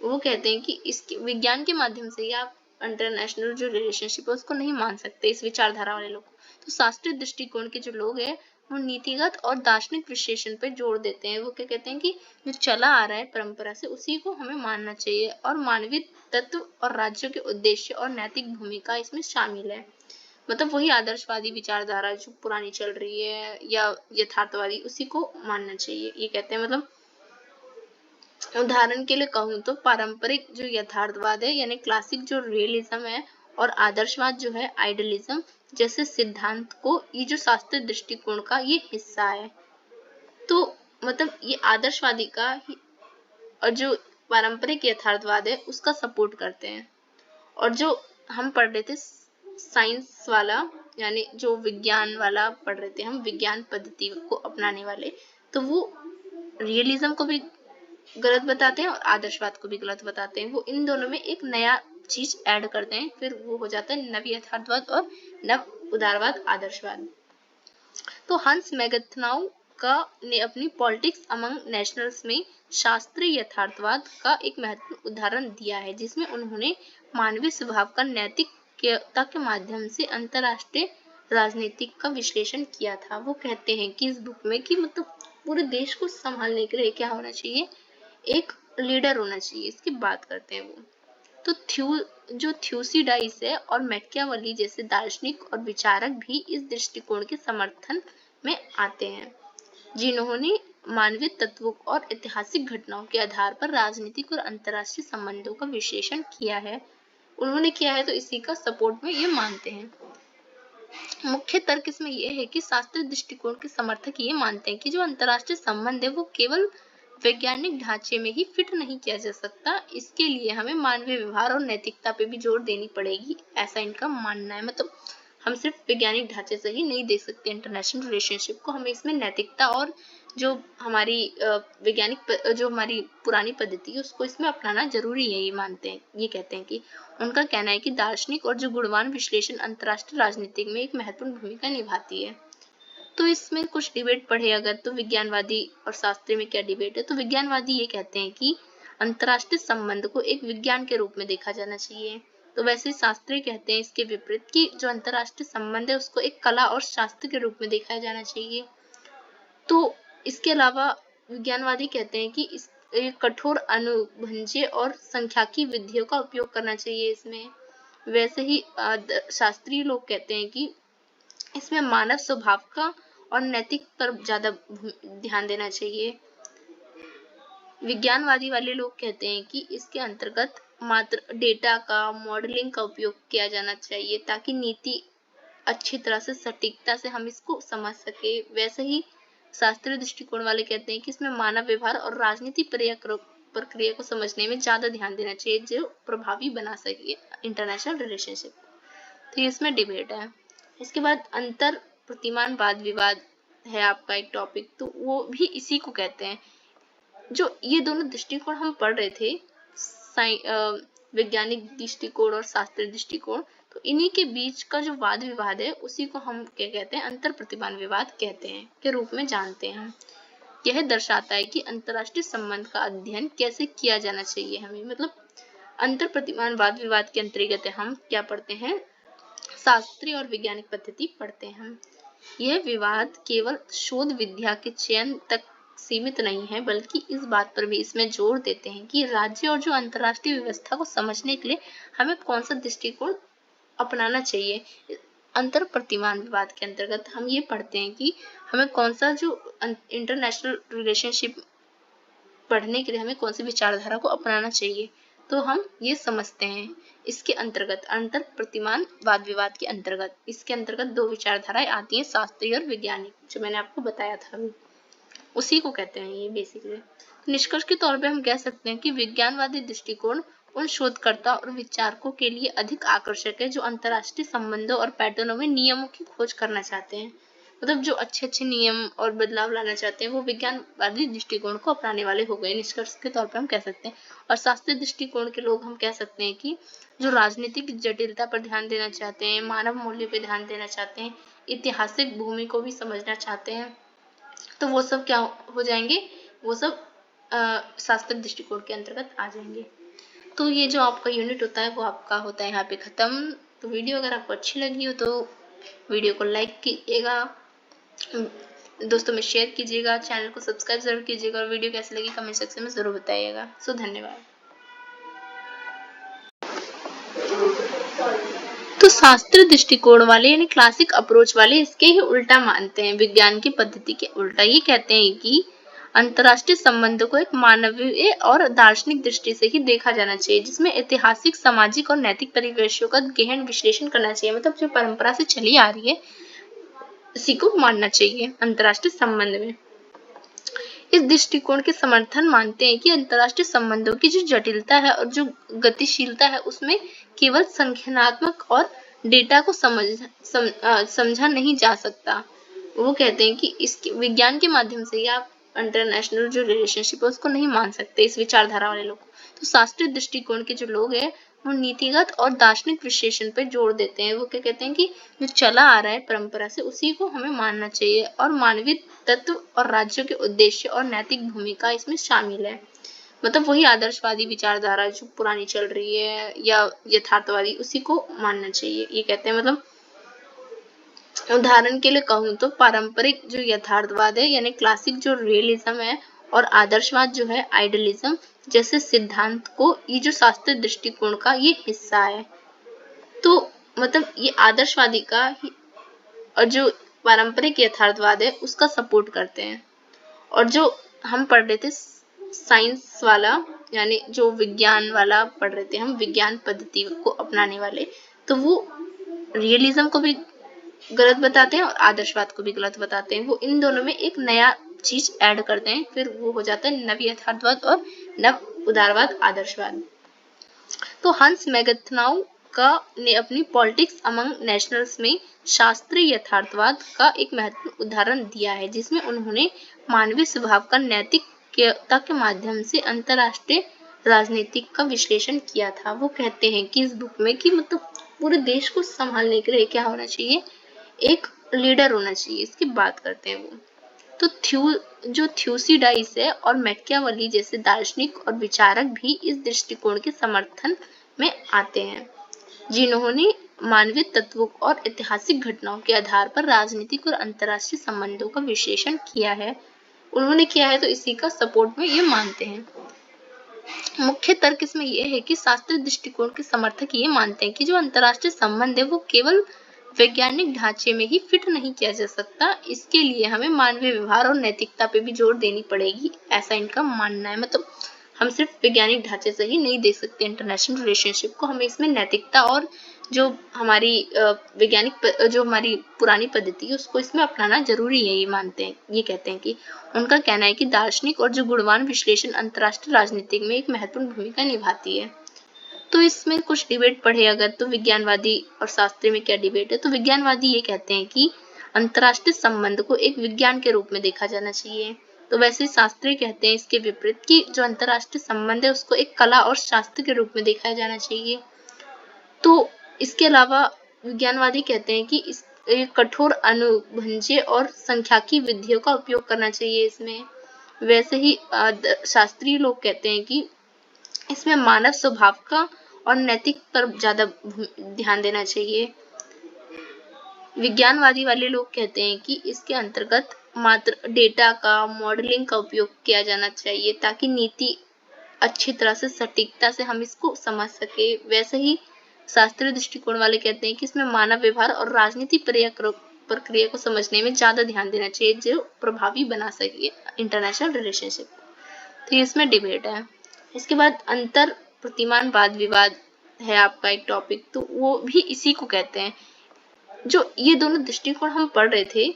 वो कहते हैं कि इसके विज्ञान के माध्यम से ही आप इंटरनेशनल जो रिलेशनशिप है उसको नहीं मान सकते, इस विचारधारा वाले लोग। तो शास्त्रीय दृष्टिकोण के जो लोग हैं वो नीतिगत और दार्शनिक विश्लेषण पे जोर देते हैं। वो क्या कहते हैं कि जो चला आ रहा है परंपरा से उसी को हमें मानना चाहिए, और मानवीय तत्व और राज्यों के उद्देश्य और नैतिक भूमिका इसमें शामिल है। मतलब वही आदर्शवादी विचारधारा जो पुरानी चल रही है या यथार्थवादी, उसी को मानना चाहिए। ये कहते हैं मतलब उदाहरण के लिए कहूँ तो पारंपरिक जो यथार्थवाद है यानी क्लासिक जो रियलिज्म है और आदर्शवाद जो है आइडियलिज्म जैसे सिद्धांत को ये जो शास्त्रीय दृष्टिकोण का ये हिस्सा है। तो मतलब ये आदर्शवादी का और जो पारंपरिक यथार्थवाद है उसका सपोर्ट करते हैं। और जो हम पढ़ रहे थे साइंस वाला यानी जो विज्ञान वाला पढ़ रहे थे हम, विज्ञान पद्धति को अपनाने वाले, तो वो रियलिज्म को भी गलत बताते हैं और आदर्शवाद को भी गलत बताते हैं। वो इन दोनों में एक नया चीज ऐड करते हैं, फिर वो हो जाता है नव यथार्थवाद और नव उदारवाद आदर्शवाद। तो हंस मैगथनाउ का ने अपनी पॉलिटिक्स अमंग नेशनल्स में शास्त्रीय यथार्थवाद का एक महत्वपूर्ण उदाहरण दिया है, जिसमें उन्होंने मानवीय स्वभाव का नैतिकता के माध्यम से अंतरराष्ट्रीय राजनीति का विश्लेषण किया था। वो कहते हैं कि इस बुक में कि मतलब पूरे देश को संभालने के लिए क्या होना चाहिए, एक लीडर होना चाहिए, इसकी बात करते हैं वो। तो जो थ्यूसिडाइस है और मैकियावेली जैसे दार्शनिक और विचारक भी इस दृष्टिकोण के समर्थन में आते हैं, जिन्होंने मानवीय तत्वों और ऐतिहासिक घटनाओं के आधार पर राजनीतिक और अंतर्राष्ट्रीय संबंधों का विश्लेषण किया है। उन्होंने किया है तो इसी का सपोर्ट में ये मानते हैं। मुख्य तर्क इसमें यह है कि शास्त्रीय दृष्टिकोण के समर्थक ये मानते हैं कि जो अंतर्राष्ट्रीय संबंध है वो केवल वैज्ञानिक ढांचे में ही फिट नहीं किया जा सकता, इसके लिए हमें मानवीय व्यवहार और नैतिकता पे भी जोर देनी पड़ेगी, ऐसा इनका मानना है। मतलब हम सिर्फ वैज्ञानिक ढांचे से ही नहीं देख सकते इंटरनेशनल रिलेशनशिप को, हमें इसमें नैतिकता और जो हमारी वैज्ञानिक जो हमारी पुरानी पद्धति है उसको इसमें अपनाना जरूरी है, ये मानते हैं। ये कहते हैं कि उनका कहना है कि दार्शनिक और जो गुणवान विश्लेषण अंतर्राष्ट्रीय राजनीति में एक महत्वपूर्ण भूमिका निभाती है। तो इसमें कुछ डिबेट पढ़े अगर, तो विज्ञानवादी और शास्त्री में क्या डिबेट है। तो विज्ञानवादी ये कहते हैं कि अंतर्राष्ट्रीय संबंध को एक विज्ञान के रूप में देखा जाना चाहिए। तो वैसे शास्त्री कहते हैं इसके विपरीत कि जो अंतर्राष्ट्रीय संबंध है उसको एक कला और शास्त्र के रूप में देखा जाना चाहिए। तो इसके अलावा विज्ञानवादी कहते हैं कि इस कठोर अनुभंज्य और सांख्यिकी विधियों का उपयोग करना चाहिए इसमें। वैसे ही शास्त्रीय लोग कहते हैं कि इसमें मानव स्वभाव का और नैतिक पर ज्यादा ध्यान देना चाहिए। विज्ञानवादी वाले लोग कहते हैं कि इसके अंतर्गत मात्र डेटा का मॉडलिंग का उपयोग किया जाना चाहिए ताकि नीति अच्छी तरह से सटीकता से हम इसको समझ सके। वैसे ही शास्त्रीय दृष्टिकोण वाले कहते हैं कि इसमें मानव व्यवहार और राजनीति प्रक्रिया को समझने में ज्यादा ध्यान देना चाहिए जो प्रभावी बना सके इंटरनेशनल रिलेशनशिप। तो इसमें डिबेट है। इसके बाद अंतर प्रतिमान वाद विवाद है आपका एक टॉपिक, तो वो भी इसी को कहते हैं। जो ये दोनों दृष्टिकोण हम पढ़ रहे थे, वैज्ञानिक दृष्टिकोण और शास्त्रीय दृष्टिकोण, तो इन्हीं के बीच का जो वाद विवाद है उसी को हम क्या कहते हैं, अंतर प्रतिमान विवाद कहते हैं के रूप में जानते हैं हम। यह दर्शाता है कि अंतरराष्ट्रीय संबंध का अध्ययन कैसे किया जाना चाहिए हमें। मतलब अंतर प्रतिमान वाद विवाद के अंतर्गत हम क्या पढ़ते हैं, शास्त्रीय और वैज्ञानिक पद्धति पढ़ते हैं हम। यह विवाद केवल शोध विद्या के चयन तक सीमित नहीं है, बल्कि इस बात पर भी इसमें जोर देते हैं कि राज्य और जो अंतर्राष्ट्रीय व्यवस्था को समझने के लिए हमें कौन सा दृष्टिकोण अपनाना चाहिए। अंतर प्रतिमान विवाद के अंतर्गत हम ये पढ़ते हैं कि हमें कौन सा जो इंटरनेशनल रिलेशनशिप पढ़ने के लिए हमें कौन सी विचारधारा को अपनाना चाहिए, तो हम ये समझते हैं इसके अंतर्गत अंतर प्रतिमान वाद विवाद के अंतर्गत। इसके अंतर्गत दो विचारधाराएं आती हैं, शास्त्रीय और वैज्ञानिक, जो मैंने आपको बताया था अभी, उसी को कहते हैं ये बेसिकली। निष्कर्ष के तौर पे हम कह सकते हैं कि विज्ञानवादी दृष्टिकोण उन शोधकर्ता और विचारकों के लिए अधिक आकर्षक है जो अंतर्राष्ट्रीय संबंधों और पैटर्नों में नियमों की खोज करना चाहते हैं। मतलब जो अच्छे नियम और बदलाव लाना चाहते हैं वो विज्ञानवादी दृष्टिकोण को अपनाने वाले हो गए, निष्कर्ष के तौर पर हम कह सकते हैं। और शास्त्रीय दृष्टिकोण के लोग हम कह सकते हैं कि जो राजनीतिक जटिलता पर ध्यान देना चाहते हैं, मानव मूल्य पर ध्यान देना चाहते हैं, ऐतिहासिक भूमि को भी समझना चाहते हैं, तो वो सब क्या हो जाएंगे, वो सब शास्त्रीय दृष्टिकोण के अंतर्गत आ जाएंगे। तो ये जो आपका यूनिट होता है वो आपका होता है यहाँ पे खत्म। तो वीडियो अगर आपको अच्छी लगी हो तो वीडियो को लाइक कीजिएगा, दोस्तों में शेयर कीजिएगा, चैनल को सब्सक्राइब जरूर कीजिएगा और वीडियो कैसी लगी कमेंट सेक्शन में जरूर बताइएगा। सो धन्यवाद। तो शास्त्रीय दृष्टिकोण वाले यानी क्लासिक अप्रोच वाले इसके ही उल्टा मानते हैं, विज्ञान की पद्धति के उल्टा। ये कहते हैं कि अंतर्राष्ट्रीय संबंधों को एक मानवीय और दार्शनिक दृष्टि से ही देखा जाना चाहिए, जिसमें ऐतिहासिक, सामाजिक और नैतिक परिवेशों का गहन विश्लेषण करना चाहिए। मतलब जो परंपरा से चली आ रही है इसी को मानना चाहिए अंतर्राष्ट्रीय संबंध में। इस दृष्टिकोण के समर्थन मानते हैं कि अंतर्राष्ट्रीय संबंधों की जो जटिलता है और जो गतिशीलता है उसमें केवल संख्यात्मक और डेटा को समझा नहीं जा सकता। वो कहते हैं कि इसके विज्ञान के माध्यम से ही आप इंटरनेशनल जो रिलेशनशिप है उसको नहीं मान सकते, इस विचारधारा वाले लोग। तो शास्त्रीय दृष्टिकोण के जो लोग हैं वो नीतिगत और दार्शनिक विश्लेषण पे जोर देते हैं। वो क्या कहते हैं कि जो चला आ रहा है परंपरा से उसी को हमें मानना चाहिए और मानवीय तत्व और राज्यों के उद्देश्य और नैतिक भूमिका इसमें शामिल है। मतलब वही आदर्शवादी विचारधारा जो पुरानी चल रही है या यथार्थवादी, उसी को मानना चाहिए, ये कहते हैं। मतलब उदाहरण के लिए कहूँ तो पारंपरिक जो यथार्थवाद है यानी क्लासिक जो रियलिज्म है और आदर्शवाद जो है आइडियलिज्म जैसे सिद्धांत को ये जो शास्त्रीय दृष्टिकोण का ये हिस्सा है। तो मतलब ये आदर्शवादी का और जो पारंपरिक यथार्थवाद है उसका सपोर्ट करते हैं। और जो हम पढ़ रहे थे साइंस वाला यानी जो विज्ञान वाला पढ़ रहे थे हम, विज्ञान पद्धति को अपनाने वाले, तो वो रियलिज्म को भी गलत बताते हैं और आदर्शवाद को भी गलत बताते हैं। वो इन दोनों में एक नया चीज ऐड करते हैं, फिर वो हो जाता है नव यथार्थवाद और नव उदारवाद आदर्शवाद। तो हंस मैगथनाउ का ने अपनी पॉलिटिक्स अमंग नेशनल्स में शास्त्रीय यथार्थवाद का एक महत्वपूर्ण उदाहरण दिया है, जिसमें उन्होंने मानवीय स्वभाव का नैतिकता के माध्यम से अंतरराष्ट्रीय राजनीति का विश्लेषण किया था। वो कहते हैं कि इस बुक में कि मतलब पूरे देश को संभालने के लिए क्या होना चाहिए, एक लीडर होना चाहिए, इसकी बात करते हैं वो। तो थ्यूसिडाइस है और मैकियावेली जैसे दार्शनिक और विचारक भी इस दृष्टिकोण के समर्थन में आते हैं, जिन्होंने मानवीय तत्वों और ऐतिहासिक घटनाओं के आधार पर राजनीतिक और अंतर्राष्ट्रीय संबंधों का विश्लेषण किया है। उन्होंने किया है तो इसी का सपोर्ट में ये मानते हैं। मुख्य तर्क इसमें यह है कि शास्त्रीय दृष्टिकोण के समर्थक ये मानते हैं कि जो अंतर्राष्ट्रीय संबंध है वो केवल वैज्ञानिक ढांचे में ही फिट नहीं किया जा सकता, इसके लिए हमें मानवीय व्यवहार और नैतिकता पे भी जोर देनी पड़ेगी, ऐसा इनका मानना है। मतलब हम सिर्फ वैज्ञानिक ढांचे से ही नहीं देख सकते इंटरनेशनल रिलेशनशिप को, हमें इसमें नैतिकता और जो हमारी वैज्ञानिक जो हमारी पुरानी पद्धति है उसको इसमें अपनाना जरूरी है, ये मानते हैं। ये कहते हैं कि उनका कहना है कि दार्शनिक और जो गुणवान विश्लेषण अंतर्राष्ट्रीय राजनीति में एक महत्वपूर्ण भूमिका निभाती है। तो इसमें कुछ डिबेट पढ़े अगर तो विज्ञानवादी और शास्त्री में क्या डिबेट है, तो विज्ञानवादी ये कहते हैं कि अंतर्राष्ट्रीय संबंध को एक विज्ञान के रूप में देखा जाना चाहिए। तो वैसे शास्त्री कहते हैं इसके विपरीत कि जो अंतर्राष्ट्रीय संबंध है उसको एक कला और शास्त्र के रूप में देखा जाना चाहिए। तो इसके अलावा विज्ञानवादी कहते हैं कि इस कठोर अनुभंज्य और सांख्यिकी विधियों का उपयोग करना चाहिए इसमें। वैसे ही शास्त्रीय लोग कहते हैं कि इसमें मानव स्वभाव का और नैतिक पर ज्यादा ध्यान देना चाहिए। विज्ञानवादी वाले लोग कहते हैं कि इसके अंतर्गत मात्र डेटा का मॉडलिंग का उपयोग किया जाना चाहिए ताकि नीति अच्छी तरह से सटीकता से हम इसको समझ सके। वैसे ही शास्त्रीय दृष्टिकोण वाले कहते हैं कि इसमें मानव व्यवहार और राजनीति प्रक्रिया को समझने में ज्यादा ध्यान देना चाहिए जो प्रभावी बना सके इंटरनेशनल रिलेशनशिप को। तो इसमें डिबेट है। इसके बाद अंतर प्रतिमान वाद विवाद है आपका एक टॉपिक, तो वो भी इसी को कहते हैं। जो ये दोनों दृष्टिकोण हम पढ़ रहे थे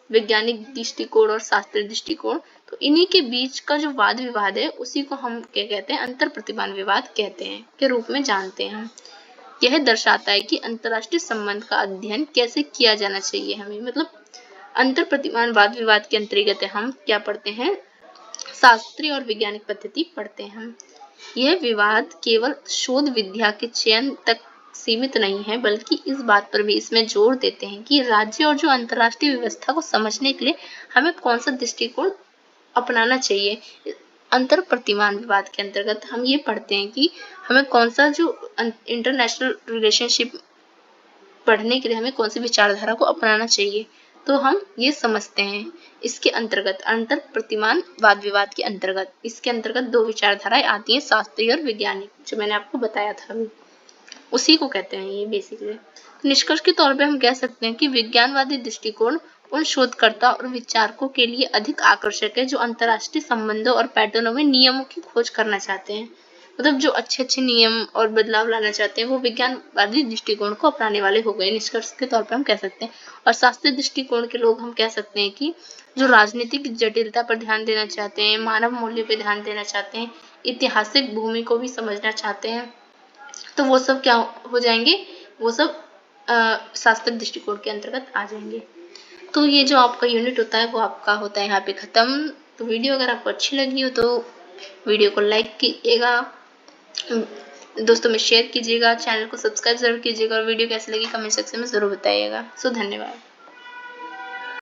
वैज्ञानिक दृष्टिकोण और शास्त्रीय दृष्टिकोण, तो इन्हीं के बीच का जो वाद विवाद है उसी को हम क्या कहते हैं, अंतर प्रतिमान विवाद कहते हैं के रूप में जानते हैं हम। यह दर्शाता है कि अंतरराष्ट्रीय संबंध का अध्ययन कैसे किया जाना चाहिए हमें। मतलब अंतर प्रतिमान वाद विवाद के अंतर्गत हम क्या पढ़ते हैं, शास्त्रीय और वैज्ञानिक पद्धति पढ़ते हैं हम। यह विवाद केवल शोध विद्या के चयन तक सीमित नहीं है, बल्कि इस बात पर भी इसमें जोर देते हैं कि राज्य और जो अंतर्राष्ट्रीय व्यवस्था को समझने के लिए हमें कौन सा दृष्टिकोण अपनाना चाहिए। अंतर प्रतिमान विवाद के अंतर्गत हम ये पढ़ते हैं कि हमें कौन सा जो इंटरनेशनल रिलेशनशिप पढ़ने के लिए हमें कौन सी विचारधारा को अपनाना चाहिए, तो हम ये समझते हैं इसके अंतर्गत अंतर प्रतिमान वाद विवाद के अंतर्गत। इसके अंतर्गत दो विचारधाराएं आती हैं, शास्त्रीय और वैज्ञानिक, जो मैंने आपको बताया था अभी, उसी को कहते हैं ये बेसिकली। निष्कर्ष के तौर पे हम कह सकते हैं कि विज्ञानवादी दृष्टिकोण उन शोधकर्ता और विचारकों के लिए अधिक आकर्षक है जो अंतर्राष्ट्रीय संबंधों और पैटर्नों में नियमों की खोज करना चाहते हैं। मतलब जो अच्छे नियम और बदलाव लाना चाहते हैं वो विज्ञानवादी दृष्टिकोण को अपनाने वाले हो गए, निष्कर्ष के तौर पर हम कह सकते हैं। और शास्त्रीय दृष्टिकोण के लोग हम कह सकते हैं कि जो राजनीतिक जटिलता पर ध्यान देना चाहते हैं, मानव मूल्य पर ध्यान देना चाहते हैं, ऐतिहासिक भूमि को भी समझना चाहते हैं, तो वो सब क्या हो जाएंगे, वो सब शास्त्रीय दृष्टिकोण के अंतर्गत आ जाएंगे। तो ये जो आपका यूनिट होता है वो आपका होता है यहाँ पे खत्म। तो वीडियो अगर आपको अच्छी लगी हो तो वीडियो को लाइक कीजिएगा, दोस्तों में शेयर कीजिएगा, चैनल को सब्सक्राइब जरूर कीजिएगा और वीडियो कैसी लगी कमेंट सेक्शन में जरूर बताइएगा। सो धन्यवाद।